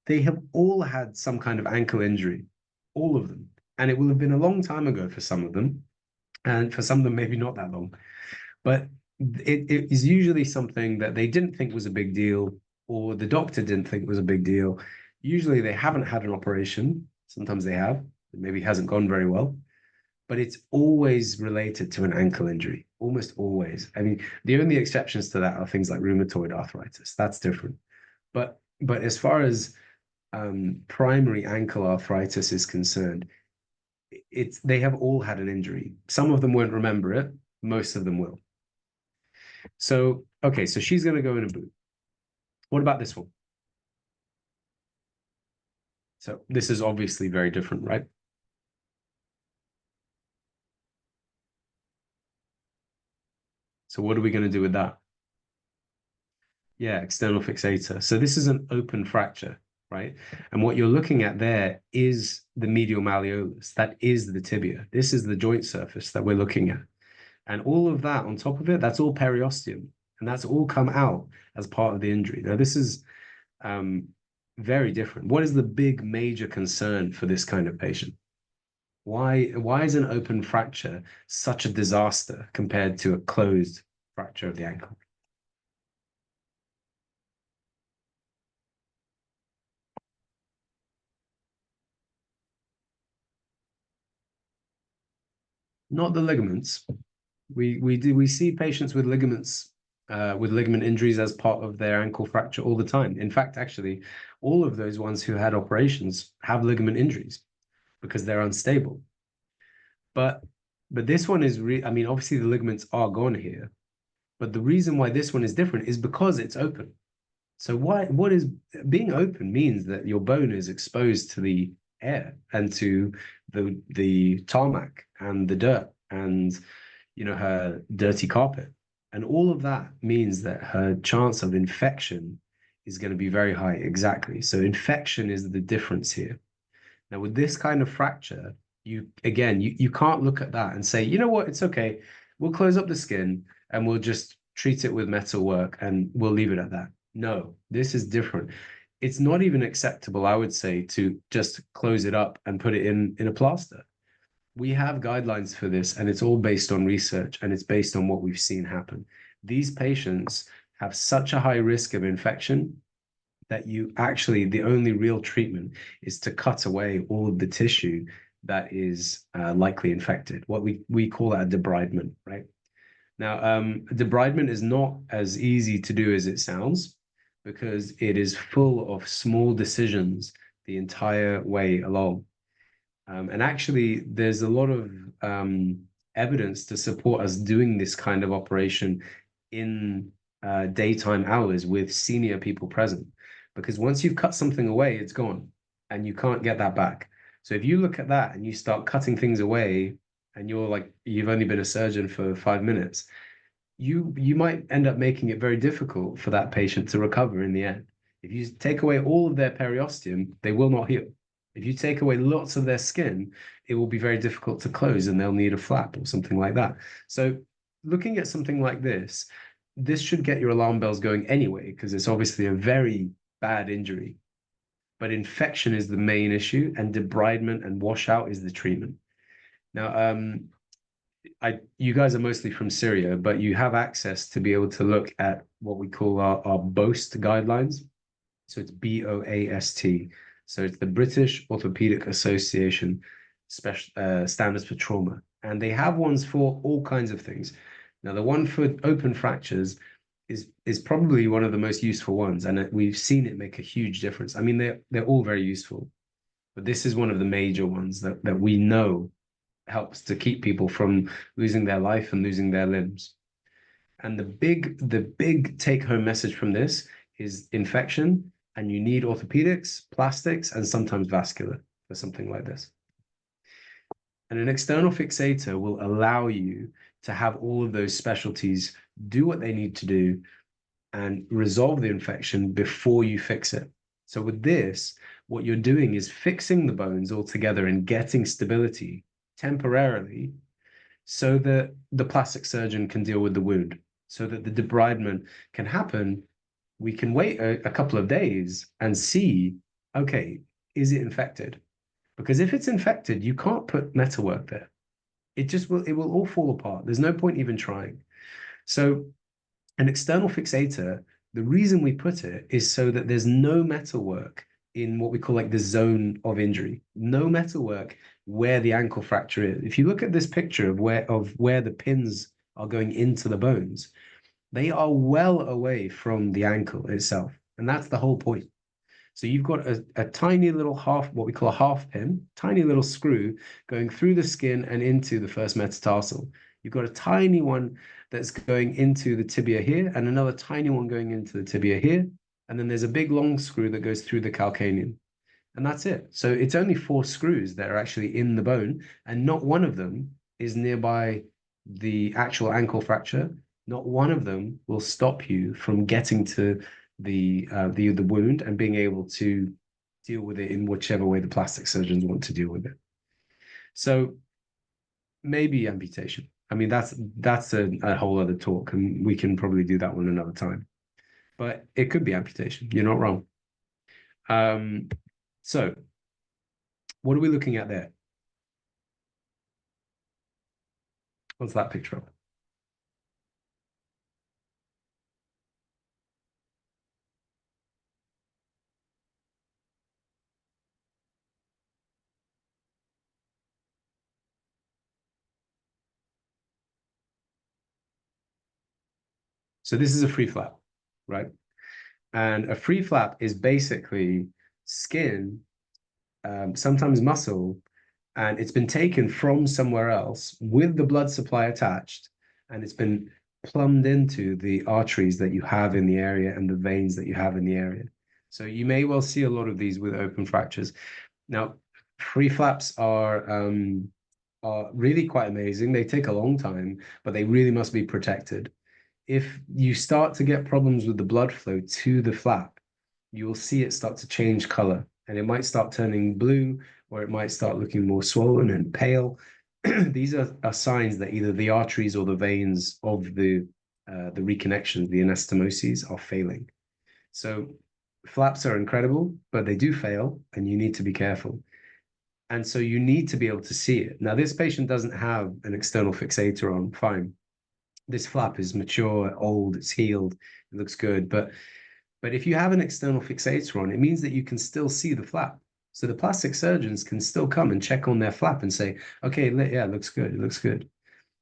[SPEAKER 1] they have all had some kind of ankle injury, all of them. And it will have been a long time ago for some of them. And for some of them, maybe not that long. But it is usually something that they didn't think was a big deal, or the doctor didn't think was a big deal. Usually they haven't had an operation. Sometimes they have. It maybe hasn't gone very well. But it's always related to an ankle injury, almost always. I mean, the only exceptions to that are things like rheumatoid arthritis. That's different. But as far as primary ankle arthritis is concerned, they have all had an injury. Some of them won't remember it. Most of them will. So, okay, so she's going to go in a boot. What about this one? So this is obviously very different, right? So what are we going to do with that? Yeah, external fixator. So this is an open fracture, right? And what you're looking at there is the medial malleolus. That is the tibia. This is the joint surface that we're looking at. And all of that on top of it, that's all periosteum. And that's all come out as part of the injury. Now, this is very different. What is the big major concern for this kind of patient? Why is an open fracture such a disaster compared to a closed fracture of the ankle? Not the ligaments. We see patients with ligaments with ligament injuries as part of their ankle fracture all the time. In fact, actually, all of those ones who had operations have ligament injuries because they're unstable. But this one is I mean, obviously the ligaments are gone here, but the reason why this one is different is because it's open. So what is being open means that your bone is exposed to the air and to the tarmac and the dirt and her dirty carpet. And all of that means that her chance of infection is going to be very high. Exactly. So infection is the difference here. Now, with this kind of fracture, you can't look at that and say, you know what, it's okay. We'll close up the skin and we'll just treat it with metal work and we'll leave it at that. No, this is different. It's not even acceptable, I would say, to just close it up and put it in a plaster. We have guidelines for this, and it's all based on research and it's based on what we've seen happen. These patients have such a high risk of infection that the only real treatment is to cut away all of the tissue that is likely infected. What we call that a debridement, right? Now, debridement is not as easy to do as it sounds because it is full of small decisions the entire way along. And actually, there's a lot of evidence to support us doing this kind of operation in daytime hours with senior people present. Because once you've cut something away, it's gone and you can't get that back. So if you look at that and you start cutting things away and you've only been a surgeon for 5 minutes, you might end up making it very difficult for that patient to recover in the end. If you take away all of their periosteum, they will not heal. If you take away lots of their skin, it will be very difficult to close and they'll need a flap or something like that. So looking at something like this should get your alarm bells going anyway, because it's obviously a very bad injury. But infection is the main issue, and debridement and washout is the treatment. Now, you guys are mostly from Syria, but you have access to be able to look at what we call our BOAST guidelines. So it's BOAST. So it's the British Orthopedic Association standards for trauma. And they have ones for all kinds of things. Now, the one for open fractures is probably one of the most useful ones. And we've seen it make a huge difference. I mean, they're all very useful. But this is one of the major ones that we know helps to keep people from losing their life and losing their limbs. And the big take-home message from this is infection, and you need orthopedics, plastics, and sometimes vascular for something like this. And an external fixator will allow you to have all of those specialties do what they need to do and resolve the infection before you fix it. So with this, what you're doing is fixing the bones altogether and getting stability temporarily so that the plastic surgeon can deal with the wound, so that the debridement can happen. We can wait a couple of days and see, okay, is it infected? Because if it's infected, you can't put metalwork there. It will all fall apart. There's no point even trying. So an external fixator, the reason we put it is so that there's no metalwork in what we call like the zone of injury. No metalwork where the ankle fracture is. If you look at this picture of where the pins are going into the bones, they are well away from the ankle itself. And that's the whole point. So you've got a tiny little what we call a half pin, tiny little screw going through the skin and into the first metatarsal. You've got a tiny one that's going into the tibia here and another tiny one going into the tibia here. And then there's a big long screw that goes through the calcaneum. And that's it. So it's only 4 screws that are actually in the bone, and not one of them is nearby the actual ankle fracture. Not one of them will stop you from getting to the wound and being able to deal with it in whichever way the plastic surgeons want to deal with it. So maybe amputation. I mean, that's a whole other talk, and we can probably do that one another time. But it could be amputation. You're not wrong. So what are we looking at there? What's that picture of? So this is a free flap, right? And a free flap is basically skin, sometimes muscle, and it's been taken from somewhere else with the blood supply attached, and it's been plumbed into the arteries that you have in the area and the veins that you have in the area. So you may well see a lot of these with open fractures. Now, Free flaps are really quite amazing. They take a long time, but they really must be protected. If you start to get problems with the blood flow to the flap, you will see it start to change color, and it might start turning blue, or it might start looking more swollen and pale. These are signs that either the arteries or the veins of the reconnections, the anastomoses, are failing. So flaps are incredible, but they do fail, and you need to be careful. And so you need to be able to see it. Now, this patient doesn't have an external fixator on, fine. This flap is mature, old, it's healed, it looks good. But if you have an external fixator on, it means that you can still see the flap. So the plastic surgeons can still come and check on their flap and say, okay, yeah, it looks good, it looks good.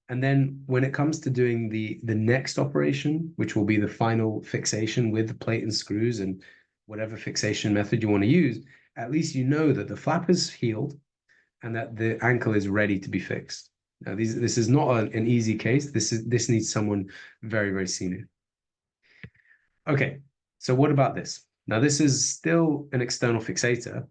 [SPEAKER 1] And then when it comes to doing the next operation, which will be the final fixation with the plate and screws and whatever fixation method you want to use, at least you know that the flap is healed and that the ankle is ready to be fixed. Now, this is not an easy case. This needs someone very, very senior. Okay, so what about this? Now, this is still an external fixator,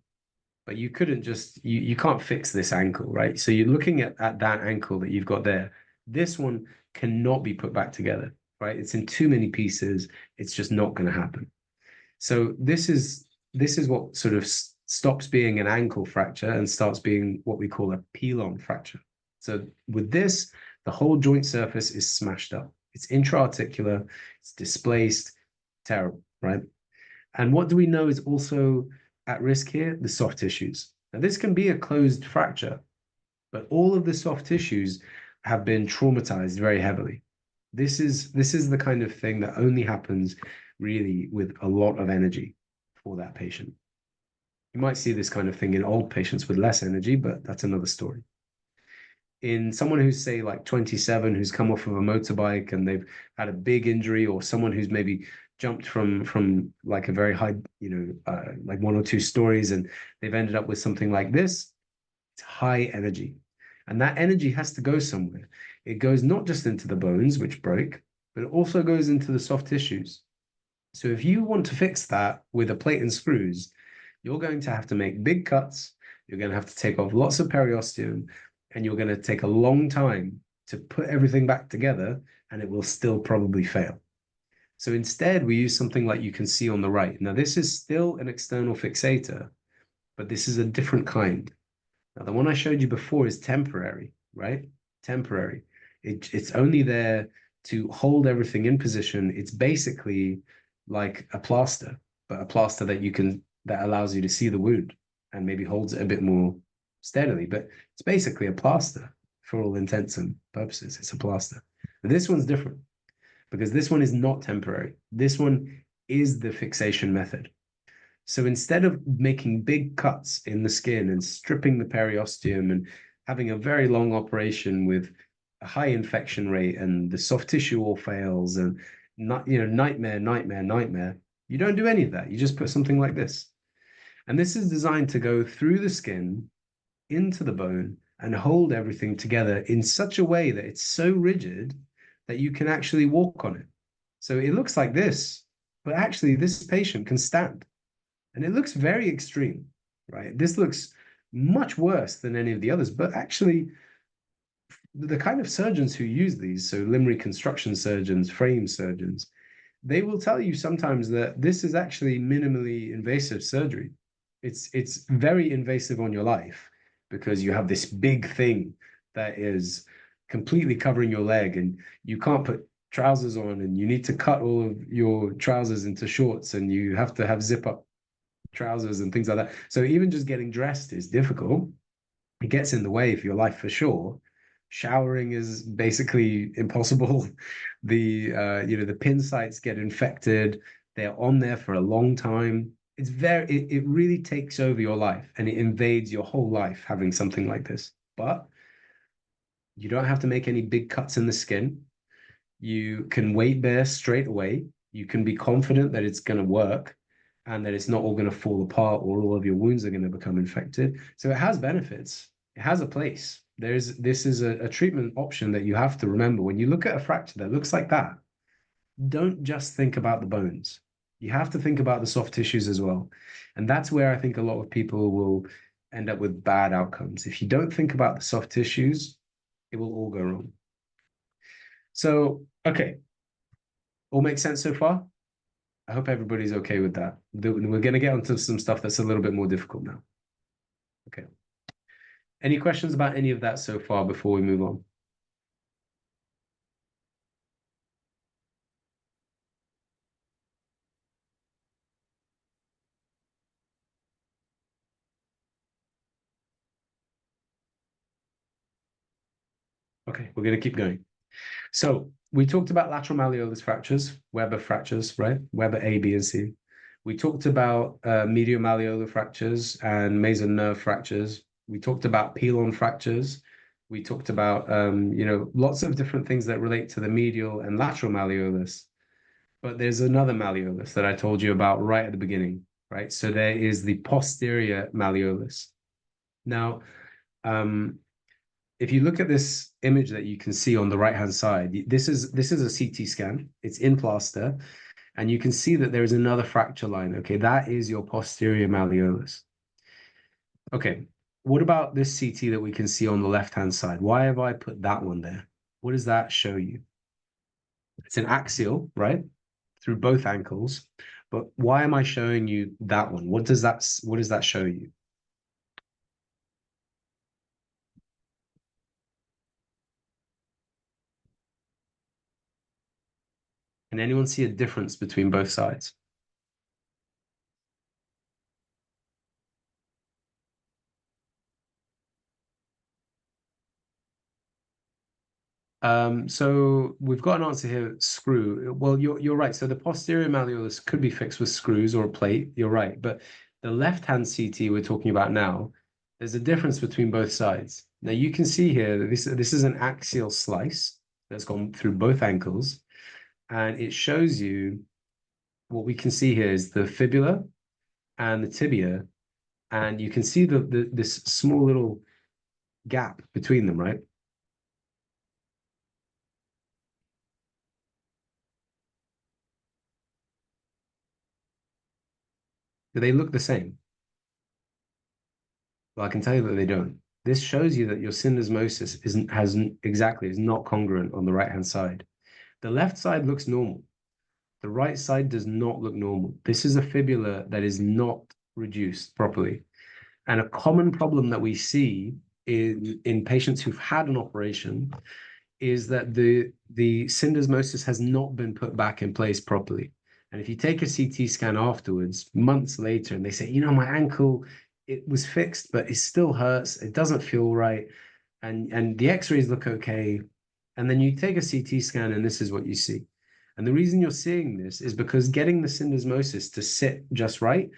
[SPEAKER 1] but you couldn't just you can't fix this ankle, right? So you're looking at that ankle that you've got there. This one cannot be put back together, right? It's in too many pieces. It's just not going to happen. So this is what sort of stops being an ankle fracture and starts being what we call a pilon fracture. So with this, the whole joint surface is smashed up. It's intra-articular, it's displaced, terrible, right? And what do we know is also at risk here? The soft tissues. Now, this can be a closed fracture, but all of the soft tissues have been traumatized very heavily. This is the kind of thing that only happens really with a lot of energy for that patient. You might see this kind of thing in old patients with less energy, but that's another story. In someone who's, say, like 27, who's come off of a motorbike and they've had a big injury, or someone who's maybe jumped from like a very high, like 1 or 2 stories, and they've ended up with something like this, it's high energy. And that energy has to go somewhere. It goes not just into the bones, which break, but it also goes into the soft tissues. So if you want to fix that with a plate and screws, you're going to have to make big cuts. You're going to have to take off lots of periosteum, and you're going to take a long time to put everything back together, and it will still probably fail. So instead, we use something like you can see on the right. Now, this is still an external fixator, but this is a different kind. Now, the one I showed you before is temporary, right? Temporary. It's only there to hold everything in position. It's basically like a plaster, but a plaster that allows you to see the wound and maybe holds it a bit more steadily. But it's basically a plaster for all intents and purposes. It's a plaster. But this one's different because this one is not temporary. This one is the fixation method. So instead of making big cuts in the skin and stripping the periosteum and having a very long operation with a high infection rate and the soft tissue all fails and not, nightmare, you don't do any of that. You just put something like this. And this is designed to go through the skin into the bone and hold everything together in such a way that it's so rigid that you can actually walk on it. So it looks like this, but actually this patient can stand. And it looks very extreme, right? This looks much worse than any of the others, but actually the kind of surgeons who use these, so limb reconstruction surgeons, frame surgeons, they will tell you sometimes that this is actually minimally invasive surgery. It's very invasive on your life because you have this big thing that is completely covering your leg and you can't put trousers on and you need to cut all of your trousers into shorts and you have to have zip up trousers and things like that. So even just getting dressed is difficult. It gets in the way of your life for sure. Showering is basically impossible. The pin sites get infected. They're on there for a long time. It really takes over your life and it invades your whole life having something like this. But you don't have to make any big cuts in the skin. You can weight bear straight away. You can be confident that it's going to work and that it's not all going to fall apart or all of your wounds are going to become infected. So it has benefits. It has a place. This is a treatment option that you have to remember. When you look at a fracture that looks like that, don't just think about the bones. You have to think about the soft tissues as well. And that's where I think a lot of people will end up with bad outcomes. If you don't think about the soft tissues, it will all go wrong. So, okay, all makes sense so far? I hope everybody's okay with that. We're going to get onto some stuff that's a little bit more difficult now. Okay. Any questions about any of that so far before we move on? Okay, we're going to keep going. So we talked about lateral malleolus fractures, Weber fractures, right? Weber A, B, and C. We talked about medial malleolar fractures and mesoscapal nerve fractures. We talked about pilon fractures. We talked about, lots of different things that relate to the medial and lateral malleolus. But there's another malleolus that I told you about right at the beginning, right? So there is the posterior malleolus. Now, if you look at this image that you can see on the right-hand side, this is a CT scan. It's in plaster, and you can see that there is another fracture line. Okay, that is your posterior malleolus. Okay, what about this CT that we can see on the left-hand side? Why have I put that one there? What does that show you? It's an axial, right? Through both ankles. But why am I showing you that one? What does that show you? Can anyone see a difference between both sides? So we've got an answer here, screw. Well, you're right. So the posterior malleolus could be fixed with screws or a plate. You're right. But the left-hand CT we're talking about now, there's a difference between both sides. Now you can see here that this is an axial slice that's gone through both ankles, and it shows you what we can see here is the fibula and the tibia, and you can see this small little gap between them, right? Do they look the same? Well, I can tell you that they don't. This shows you that your syndesmosis is not congruent on the right-hand side. The left side looks normal. The right side does not look normal. This is a fibula that is not reduced properly. And a common problem that we see in patients who've had an operation is that the syndesmosis has not been put back in place properly. And if you take a CT scan afterwards, months later, and they say, my ankle, it was fixed, but it still hurts. It doesn't feel right. And the x-rays look okay. And then you take a CT scan and this is what you see. And the reason you're seeing this is because getting the syndesmosis to sit just right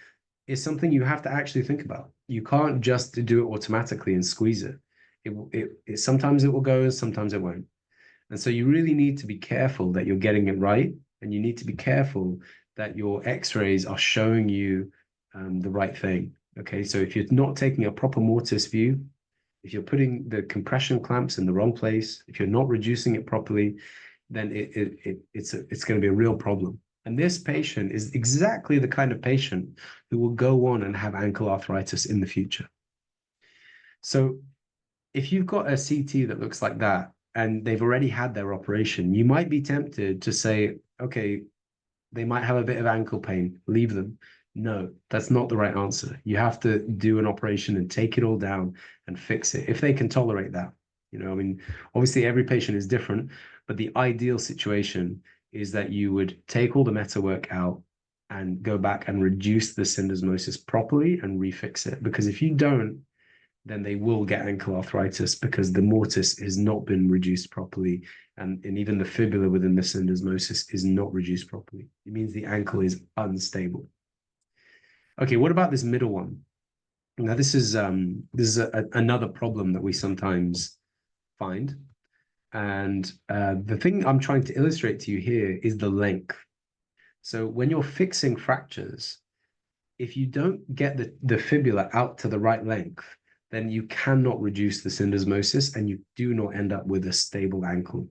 [SPEAKER 1] is something you have to actually think about. You can't just do it automatically and squeeze it. It sometimes it will go, sometimes it won't. And so you really need to be careful that you're getting it right, and you need to be careful that your X-rays are showing you the right thing. Okay, so if you're not taking a proper mortise view, if you're putting the compression clamps in the wrong place, if you're not reducing it properly, then it's going to be a real problem. And this patient is exactly the kind of patient who will go on and have ankle arthritis in the future. So if you've got a CT that looks like that and they've already had their operation, you might be tempted to say, okay, they might have a bit of ankle pain, leave them. No, that's not the right answer. You have to do an operation and take it all down and fix it if they can tolerate that. Obviously every patient is different, but the ideal situation is that you would take all the metalwork out and go back and reduce the syndesmosis properly and refix it. Because if you don't, then they will get ankle arthritis because the mortise has not been reduced properly. And even the fibula within the syndesmosis is not reduced properly. It means the ankle is unstable. Okay, what about this middle one? Now, this is another problem that we sometimes find. And the thing I'm trying to illustrate to you here is the length. So when you're fixing fractures, if you don't get the fibula out to the right length, then you cannot reduce the syndesmosis and you do not end up with a stable ankle.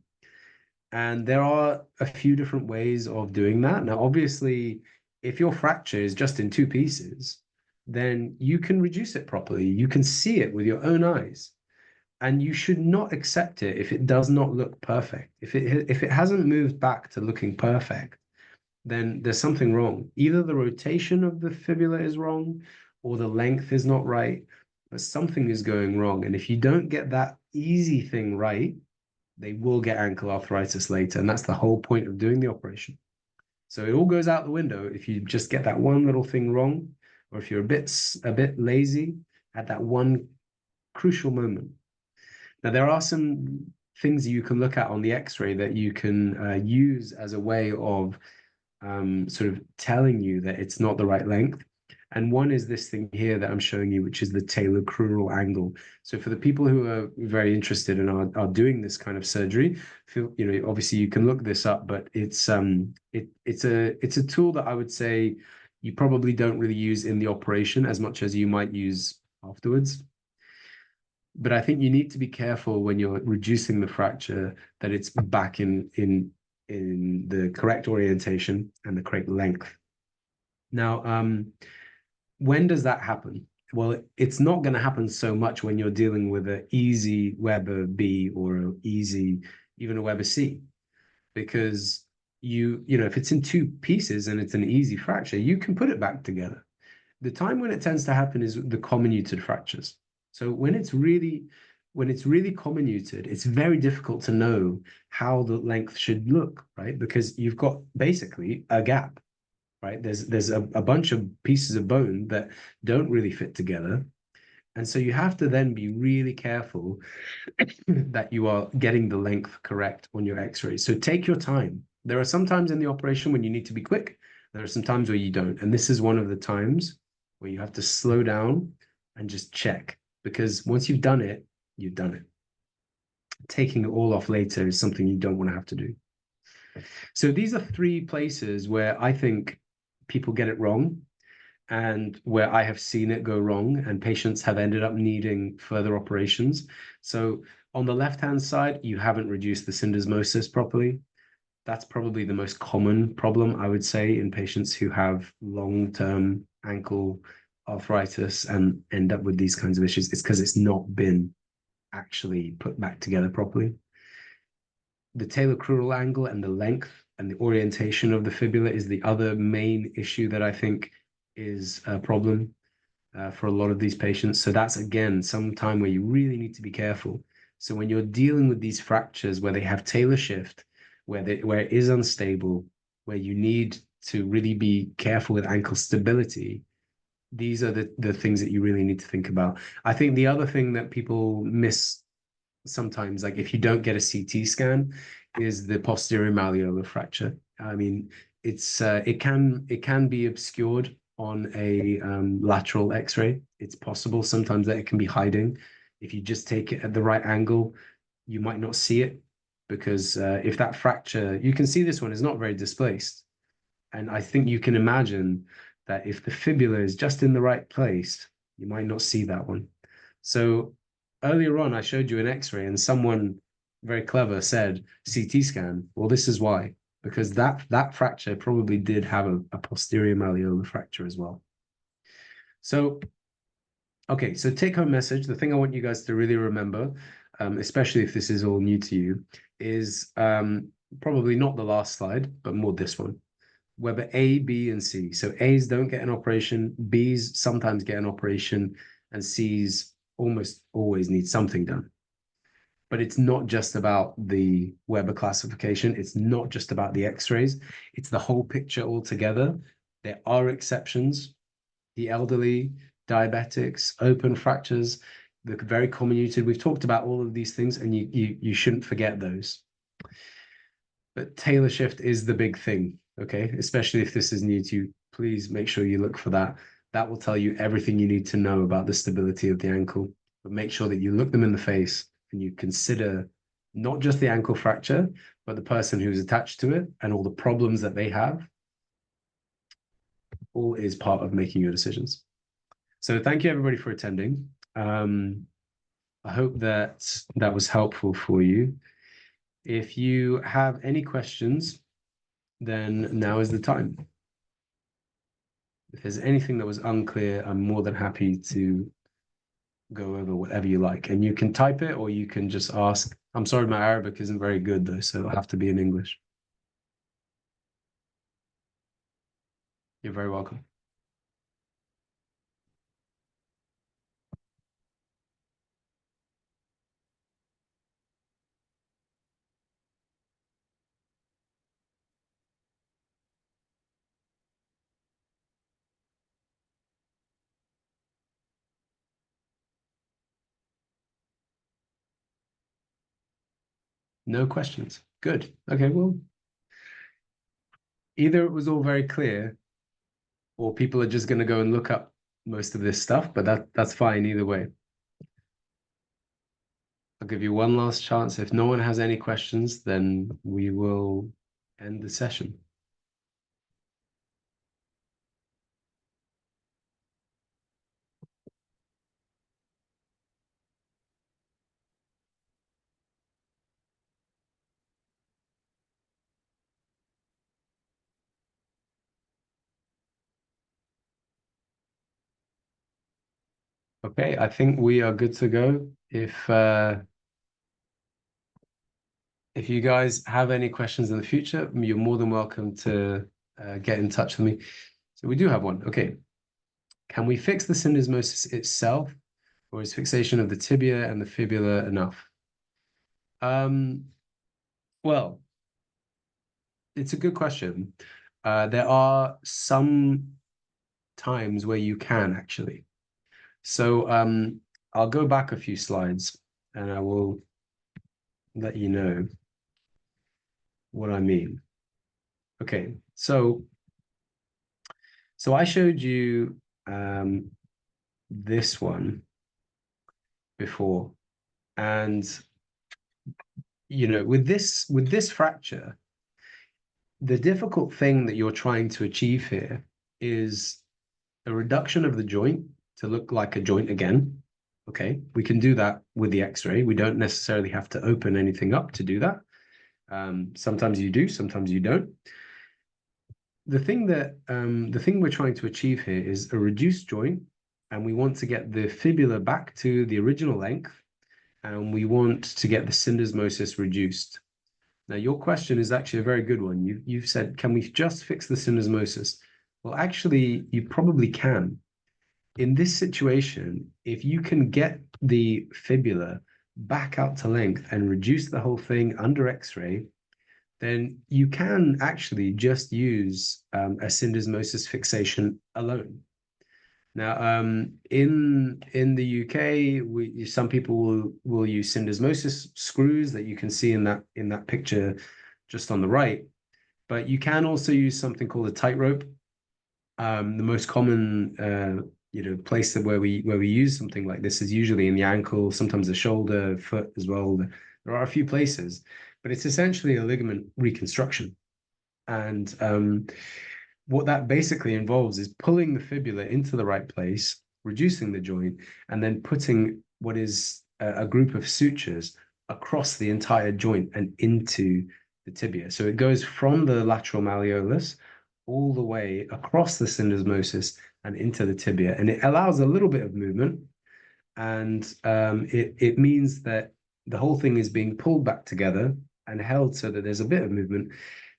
[SPEAKER 1] And there are a few different ways of doing that. Now, obviously, if your fracture is just in two pieces, then you can reduce it properly. You can see it with your own eyes. And you should not accept it if it does not look perfect. If it hasn't moved back to looking perfect, then there's something wrong. Either the rotation of the fibula is wrong or the length is not right, but something is going wrong. And if you don't get that easy thing right, they will get ankle arthritis later. And that's the whole point of doing the operation. So it all goes out the window if you just get that one little thing wrong, or if you're a bit lazy at that one crucial moment. Now, there are some things you can look at on the X-ray that you can use as a way of sort of telling you that it's not the right length. And one is this thing here that I'm showing you, which is the talocrural angle. So for the people who are very interested and are doing this kind of surgery, feel, obviously you can look this up, but it's a tool that I would say you probably don't really use in the operation as much as you might use afterwards. But I think you need to be careful when you're reducing the fracture that it's back in the correct orientation and the correct length. Now, when does that happen? Well, it's not going to happen so much when you're dealing with an easy Weber B or even a Weber C, because if it's in two pieces and it's an easy fracture, you can put it back together. The time when it tends to happen is the comminuted fractures. So when it's really comminuted, it's very difficult to know how the length should look, right? Because you've got basically a gap, right? There's a bunch of pieces of bone that don't really fit together. And so you have to then be really careful that you are getting the length correct on your x-rays. So take your time. There are some times in the operation when you need to be quick. There are some times where you don't. And this is one of the times where you have to slow down and just check. Because once you've done it, you've done it. Taking it all off later is something you don't want to have to do. So these are three places where I think people get it wrong and where I have seen it go wrong and patients have ended up needing further operations. So on the left-hand side, you haven't reduced the syndesmosis properly. That's probably the most common problem, I would say, in patients who have long-term ankle arthritis and end up with these kinds of issues. It's because it's not been actually put back together properly. The talocrural angle and the length and the orientation of the fibula is the other main issue that I think is a problem for a lot of these patients. So that's, again, some time where you really need to be careful. So when you're dealing with these fractures where they have talar shift, where it is unstable, where you need to really be careful with ankle stability, these are the things that you really need to think about. I think the other thing that people miss sometimes, like if you don't get a CT scan, is the posterior malleolar fracture. I mean, it can be obscured on a lateral X-ray. It's possible sometimes that it can be hiding. If you just take it at the right angle, you might not see it, because if that fracture, you can see this one is not very displaced. And I think you can imagine that if the fibula is just in the right place, you might not see that one. So earlier on, I showed you an X-ray and someone very clever said CT scan. Well, this is why, because that fracture probably did have a posterior malleolar fracture as well. So, okay, so take home message. The thing I want you guys to really remember, especially if this is all new to you, is probably not the last slide, but more this one. Weber A, B, and C. So A's don't get an operation, B's sometimes get an operation, and C's almost always need something done. But it's not just about the Weber classification. It's not just about the X-rays. It's the whole picture altogether. There are exceptions. The elderly, diabetics, open fractures, the very comminuted. We've talked about all of these things, and you shouldn't forget those. But talar shift is the big thing, okay? Especially if this is new to you, please make sure you look for that. That will tell you everything you need to know about the stability of the ankle. But make sure that you look them in the face and you consider not just the ankle fracture, but the person who's attached to it and all the problems that they have. All is part of making your decisions. So thank you, everybody, for attending. I hope that was helpful for you. If you have any questions, then now is the time. If there's anything that was unclear, I'm more than happy to go over whatever you like. And you can type it or you can just ask. I'm sorry, my Arabic isn't very good though, so it'll have to be in English. You're very welcome. No questions. Good. Okay, well, either it was all very clear or people are just going to go and look up most of this stuff, but that's fine either way. I'll give you one last chance. If no one has any questions, then we will end the session. Okay, I think we are good to go. If you guys have any questions in the future, you're more than welcome to get in touch with me. So we do have one. Okay. Can we fix the syndesmosis itself, or is fixation of the tibia and the fibula enough? Um, well, it's a good question. There are some times where you can actually. So I'll go back a few slides and I will let you know what I mean. Okay, so I showed you this one before, and with this fracture, the difficult thing that you're trying to achieve here is a reduction of the joint to look like a joint again. Okay, we can do that with the X-ray. We don't necessarily have to open anything up to do that. Sometimes you do, sometimes you don't. The thing we're trying to achieve here is a reduced joint, and we want to get the fibula back to the original length, and we want to get the syndesmosis reduced. Now, your question is actually a very good one. You've said, can we just fix the syndesmosis? Well, actually, you probably can. In this situation, if you can get the fibula back out to length and reduce the whole thing under X-ray, then you can actually just use a syndesmosis fixation alone. Now, in the UK, some people will use syndesmosis screws that you can see in that picture just on the right, but you can also use something called a tightrope. The most common place where we use something like this is usually in the ankle, sometimes the shoulder, foot as well. There are a few places, but it's essentially a ligament reconstruction. And what that basically involves is pulling the fibula into the right place, reducing the joint, and then putting what is a group of sutures across the entire joint and into the tibia. So it goes from the lateral malleolus all the way across the syndesmosis and into the tibia. And it allows a little bit of movement. And it means that the whole thing is being pulled back together and held so that there's a bit of movement.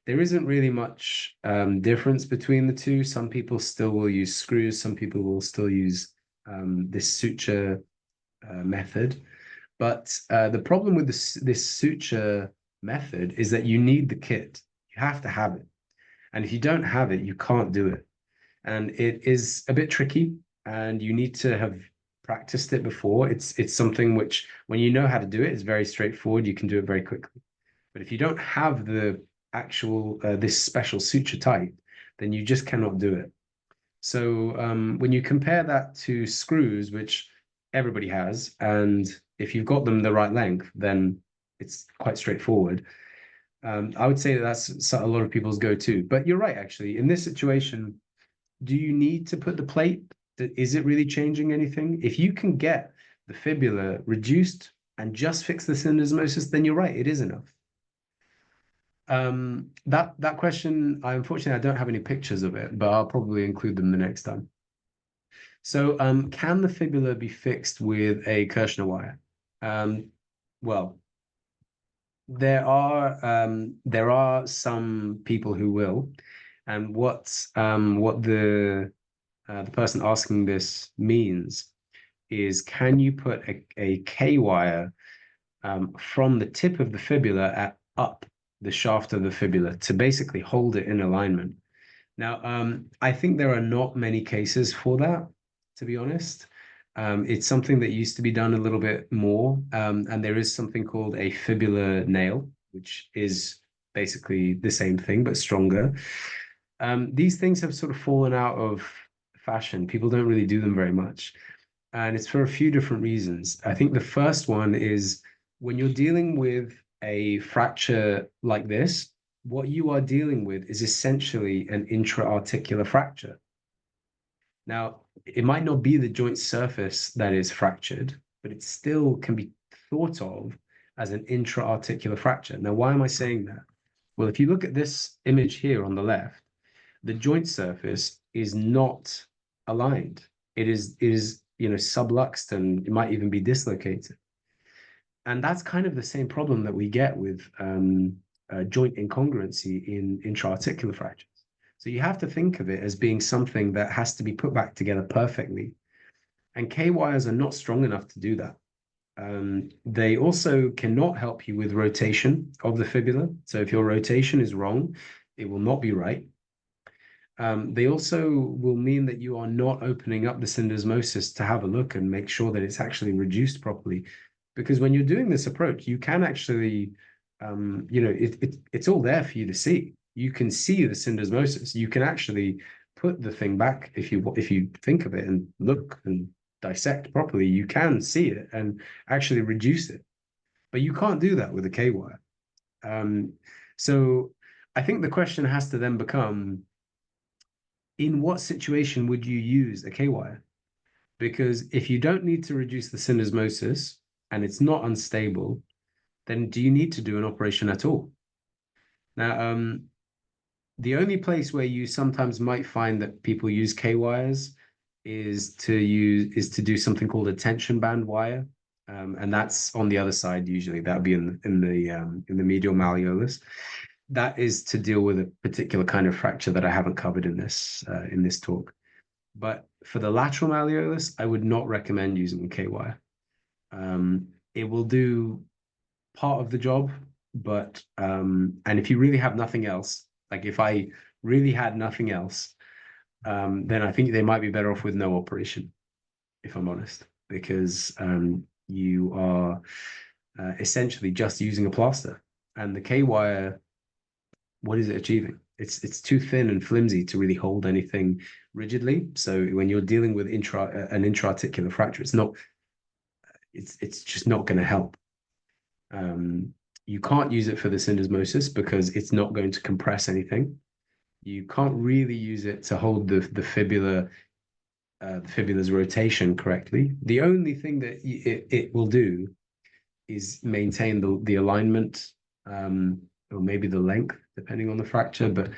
[SPEAKER 1] There isn't really much difference between the two. Some people still will use screws. Some people will still use this suture method. But the problem with this suture method is that you need the kit. You have to have it. And if you don't have it, you can't do it. And it is a bit tricky, and you need to have practiced it before. It's something which, when you know how to do it, is very straightforward. You can do it very quickly. But if you don't have the actual this special suture type, then you just cannot do it. So when you compare that to screws, which everybody has, and if you've got them the right length, then it's quite straightforward. I would say that's a lot of people's go-to. But you're right, actually. In this situation, do you need to put the plate? Is it really changing anything? If you can get the fibula reduced and just fix the syndesmosis, then you're right, it is enough. That question, unfortunately, I don't have any pictures of it, but I'll probably include them the next time. So, can the fibula be fixed with a Kirschner wire? Well, there are some people who will, and what the person asking this means is, can you put a K wire from the tip of the fibula up the shaft of the fibula to basically hold it in alignment? Now, I think there are not many cases for that, to be honest. It's something that used to be done a little bit more, and there is something called a fibular nail, which is basically the same thing but stronger. These things have sort of fallen out of fashion. People don't really do them very much, and it's for a few different reasons. I think the first one is when you're dealing with a fracture like this, what you are dealing with is essentially an intra-articular fracture. Now, it might not be the joint surface that is fractured, but it still can be thought of as an intra-articular fracture. Now, why am I saying that? Well, if you look at this image here on the left, the joint surface is not aligned. It is subluxed, and it might even be dislocated. And that's kind of the same problem that we get with joint incongruency in intra-articular fractures. So you have to think of it as being something that has to be put back together perfectly. And K wires are not strong enough to do that. They also cannot help you with rotation of the fibula. So if your rotation is wrong, it will not be right. They also will mean that you are not opening up the syndesmosis to have a look and make sure that it's actually reduced properly. Because when you're doing this approach, you can actually, it's all there for you to see. You can see the syndesmosis. You can actually put the thing back if you think of it and look and dissect properly. You can see it and actually reduce it, but you can't do that with a K wire. So I think the question has to then become, in what situation would you use a K wire? Because if you don't need to reduce the syndesmosis and it's not unstable, then do you need to do an operation at all? Now, the only place where you sometimes might find that people use K wires is to do something called a tension band wire, and that's on the other side usually. That would be in the medial malleolus. That is to deal with a particular kind of fracture that I haven't covered in this talk. But for the lateral malleolus, I would not recommend using a K wire. It will do part of the job, but and if you really have nothing else, like if I really had nothing else, then I think they might be better off with no operation, if I'm honest, because you are essentially just using a plaster, and the K wire, what is it achieving? It's too thin and flimsy to really hold anything rigidly. So when you're dealing with an intra-articular fracture, it's just not going to help. You can't use it for the syndesmosis because it's not going to compress anything. You can't really use it to hold the fibula's rotation correctly. The only thing that it will do is maintain the alignment, or maybe the length, depending on the fracture. But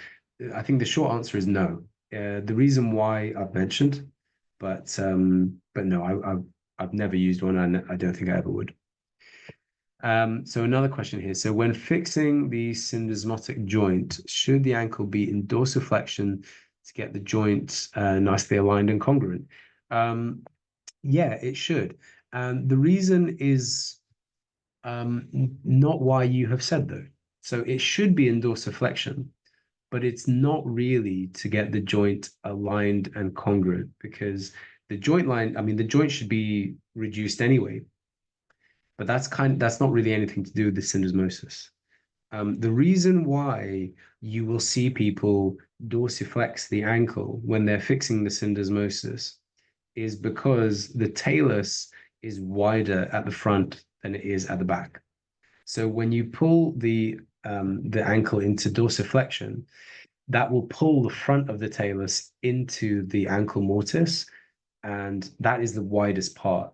[SPEAKER 1] I think the short answer is no. The reason why I've mentioned, but no, I've never used one, and I don't think I ever would. So another question here. So when fixing the syndesmotic joint, should the ankle be in dorsiflexion to get the joint nicely aligned and congruent? Yeah, it should. The reason is not why you have said though. So it should be in dorsiflexion, but it's not really to get the joint aligned and congruent, because the joint should be reduced anyway. But that's not really anything to do with the syndesmosis. The reason why you will see people dorsiflex the ankle when they're fixing the syndesmosis is because the talus is wider at the front than it is at the back. So when you pull the ankle into dorsiflexion, that will pull the front of the talus into the ankle mortise, and that is the widest part.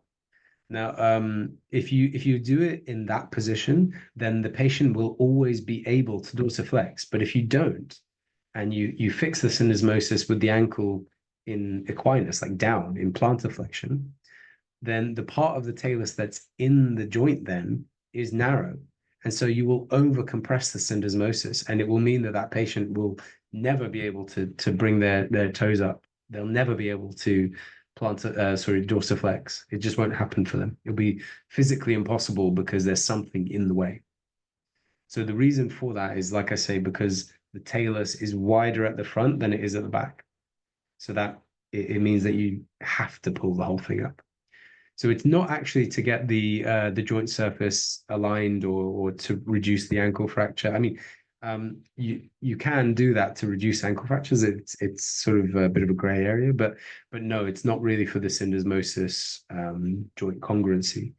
[SPEAKER 1] Now, if you do it in that position, then the patient will always be able to dorsiflex. But if you don't, and you fix the syndesmosis with the ankle in equinus, like down in plantar flexion, then the part of the talus that's in the joint then is narrow. And so you will over compress the syndesmosis, and it will mean that that patient will never be able to bring their toes up. They'll never be able to dorsiflex. It just won't happen for them. It'll be physically impossible because there's something in the way. So the reason for that is, like I say, because the talus is wider at the front than it is at the back. So that it means that you have to pull the whole thing up. So it's not actually to get the joint surface aligned or to reduce the ankle fracture. I mean, you can do that to reduce ankle fractures. It's sort of a bit of a gray area, but no, it's not really for the syndesmosis joint congruency.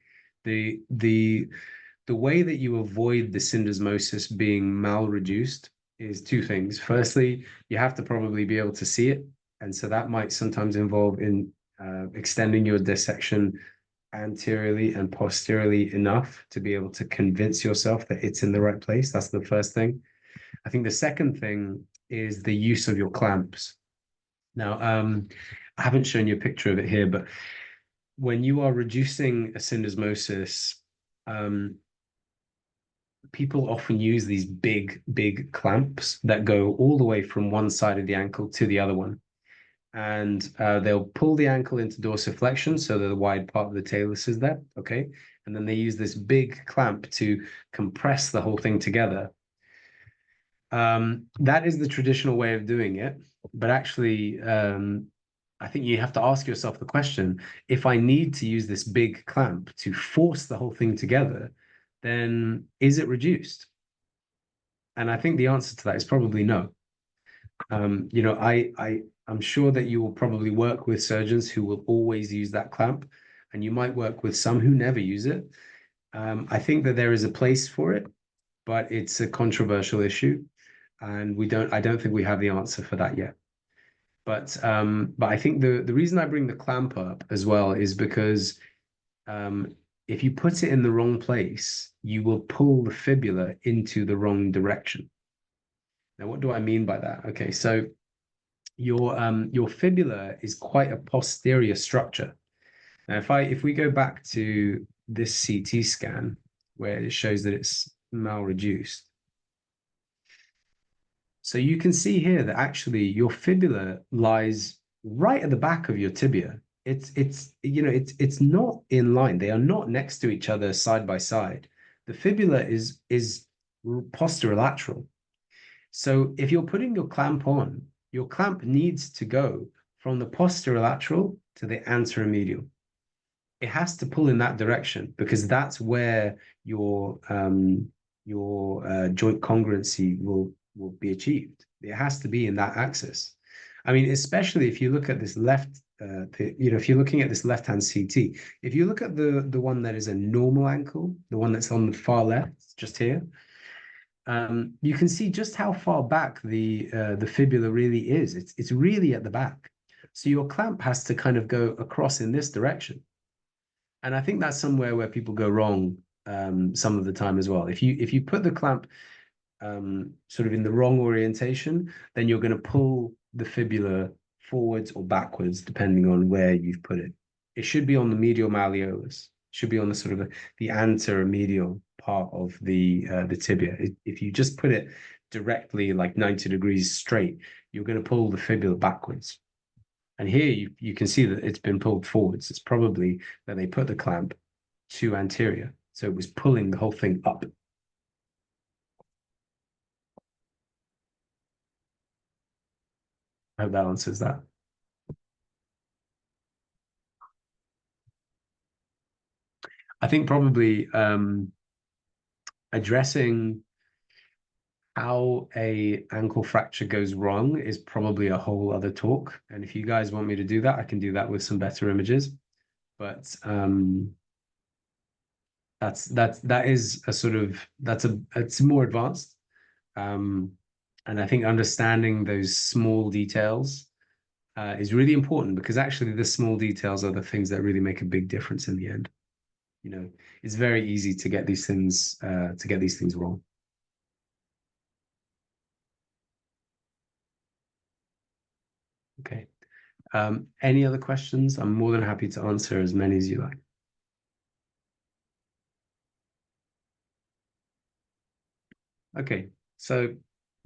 [SPEAKER 1] The way that you avoid the syndesmosis being malreduced is two things. Firstly, you have to probably be able to see it, and so that might sometimes involve in extending your dissection anteriorly and posteriorly enough to be able to convince yourself that it's in the right place. That's the first thing. I think the second thing is the use of your clamps. Now, I haven't shown you a picture of it here, but when you are reducing a syndesmosis, people often use these big clamps that go all the way from one side of the ankle to the other one. And they'll pull the ankle into dorsiflexion so that the wide part of the talus is there, okay? And then they use this big clamp to compress the whole thing together. That is the traditional way of doing it, but actually, I think you have to ask yourself the question, if I need to use this big clamp to force the whole thing together, then is it reduced? And I think the answer to that is probably no. You know, I'm sure that you will probably work with surgeons who will always use that clamp, and you might work with some who never use it. I think that there is a place for it, but it's a controversial issue, and I don't think we have the answer for that yet. But I think the reason I bring the clamp up as well is because if you put it in the wrong place, you will pull the fibula into the wrong direction. Now, what do I mean by that? Okay, so your fibula is quite a posterior structure. Now, if we go back to this CT scan where it shows that it's malreduced, so you can see here that actually your fibula lies right at the back of your tibia. It's not in line. They are not next to each other side by side. The fibula is posterolateral. So if you're putting your clamp on, your clamp needs to go from the posterolateral to the anteromedial. It has to pull in that direction because that's where your joint congruency will be achieved. It has to be in that axis. I mean, especially if you look at this if you're looking at this left-hand CT, if you look at the one that is a normal ankle, the one that's on the far left, just here, you can see just how far back the fibula really is. It's really at the back. So your clamp has to kind of go across in this direction. And I think that's somewhere where people go wrong some of the time as well. If you put the clamp sort of in the wrong orientation, then you're going to pull the fibula forwards or backwards, depending on where you've put it. It should be on the medial malleolus. It should be on the sort of the anteromedial part of the tibia. If you just put it directly like 90 degrees straight, you're going to pull the fibula backwards. And here you can see that it's been pulled forwards. It's probably that they put the clamp too anterior. So it was pulling the whole thing up. I hope that answers that. I think probably addressing how a ankle fracture goes wrong is probably a whole other talk. And if you guys want me to do that, I can do that with some better images. But that is a sort of it's more advanced. And I think understanding those small details is really important because actually the small details are the things that really make a big difference in the end. you know, it's very easy to get these things wrong. Okay. Any other questions? I'm more than happy to answer as many as you like. Okay, so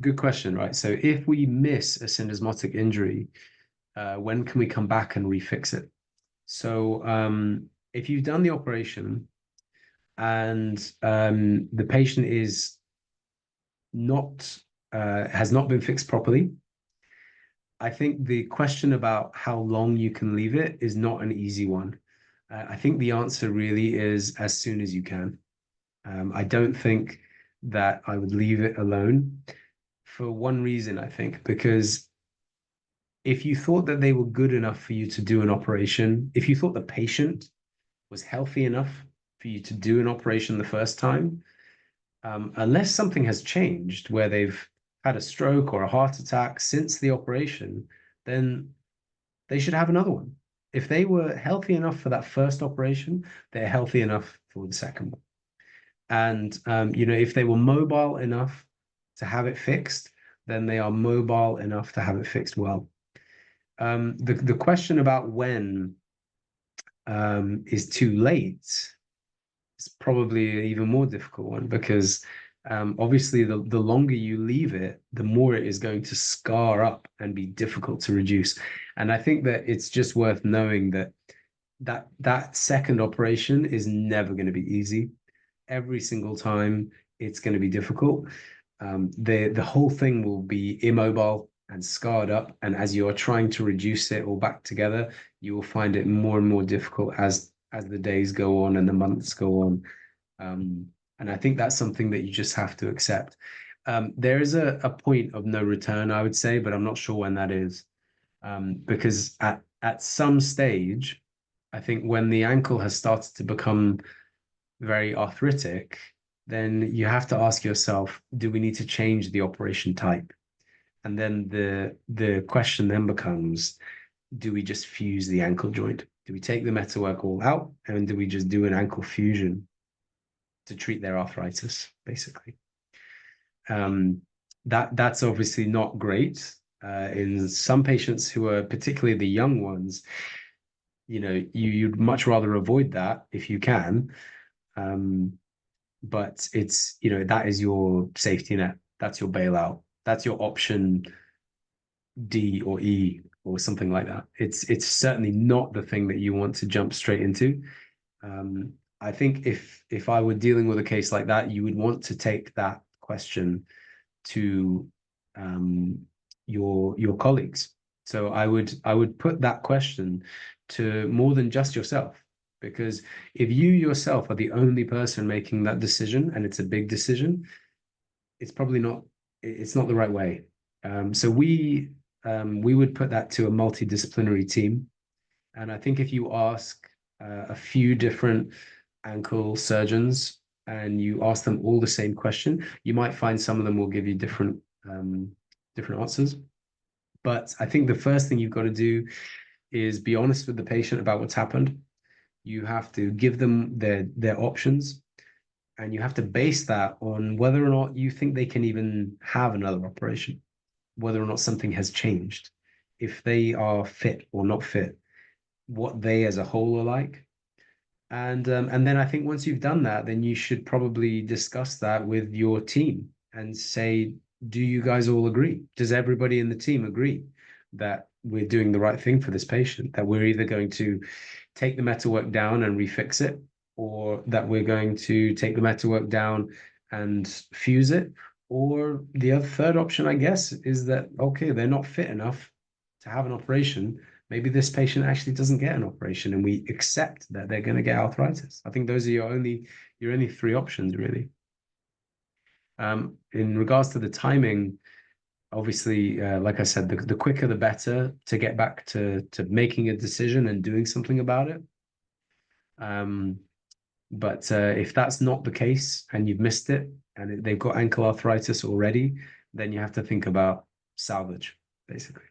[SPEAKER 1] good question, right? So if we miss a syndesmotic injury, when can we come back and refix it? So if you've done the operation and the patient is not has not been fixed properly, I think the question about how long you can leave it is not an easy one. I think the answer really is as soon as you can. I don't think that I would leave it alone for one reason, I think, because if you thought that they were good enough for you to do an operation, if you thought the patient was healthy enough for you to do an operation the first time, unless something has changed where they've had a stroke or a heart attack since the operation, then they should have another one. If they were healthy enough for that first operation, they're healthy enough for the second one. And if they were mobile enough to have it fixed, then they are mobile enough to have it fixed well. The question about when is too late is probably an even more difficult one because obviously the longer you leave it, the more it is going to scar up and be difficult to reduce. And I think that it's just worth knowing that second operation is never going to be easy. Every single time it's going to be difficult. The whole thing will be immobile and scarred up, and as you are trying to reduce it all back together, you will find it more and more difficult as the days go on and the months go on. And I think that's something that you just have to accept. There is a point of no return, I would say, but I'm not sure when that is. Because at some stage, I think when the ankle has started to become very arthritic, then you have to ask yourself, do we need to change the operation type? And then the question then becomes, do we just fuse the ankle joint? Do we take the metalwork all out and do we just do an ankle fusion to treat their arthritis, basically? That's obviously not great. In some patients who are particularly the young ones, you'd much rather avoid that if you can. But it's, that is your safety net. That's your bailout. That's your option D or E or something like that. It's certainly not the thing that you want to jump straight into. I think if I were dealing with a case like that, you would want to take that question to your colleagues. So I would put that question to more than just yourself, because if you yourself are the only person making that decision and it's a big decision, it's probably not the right way. So we would put that to a multidisciplinary team. And I think if you ask a few different ankle surgeons and you ask them all the same question, you might find some of them will give you different answers. But I think the first thing you've got to do is be honest with the patient about what's happened. You have to give them their options, and you have to base that on whether or not you think they can even have another operation, whether or not something has changed, if they are fit or not fit, what they as a whole are like. And then I think once you've done that, then you should probably discuss that with your team and say, do you guys all agree? Does everybody in the team agree that we're doing the right thing for this patient, that we're either going to take the metalwork down and refix it, or that we're going to take the metalwork down and fuse it? Or the other third option, I guess, is that, okay, they're not fit enough to have an operation. Maybe this patient actually doesn't get an operation and we accept that they're going to get arthritis. I think those are your only three options, really. In regards to the timing, obviously, like I said, the quicker the better to get back to making a decision and doing something about it. But if that's not the case and you've missed it and they've got ankle arthritis already, then you have to think about salvage, basically.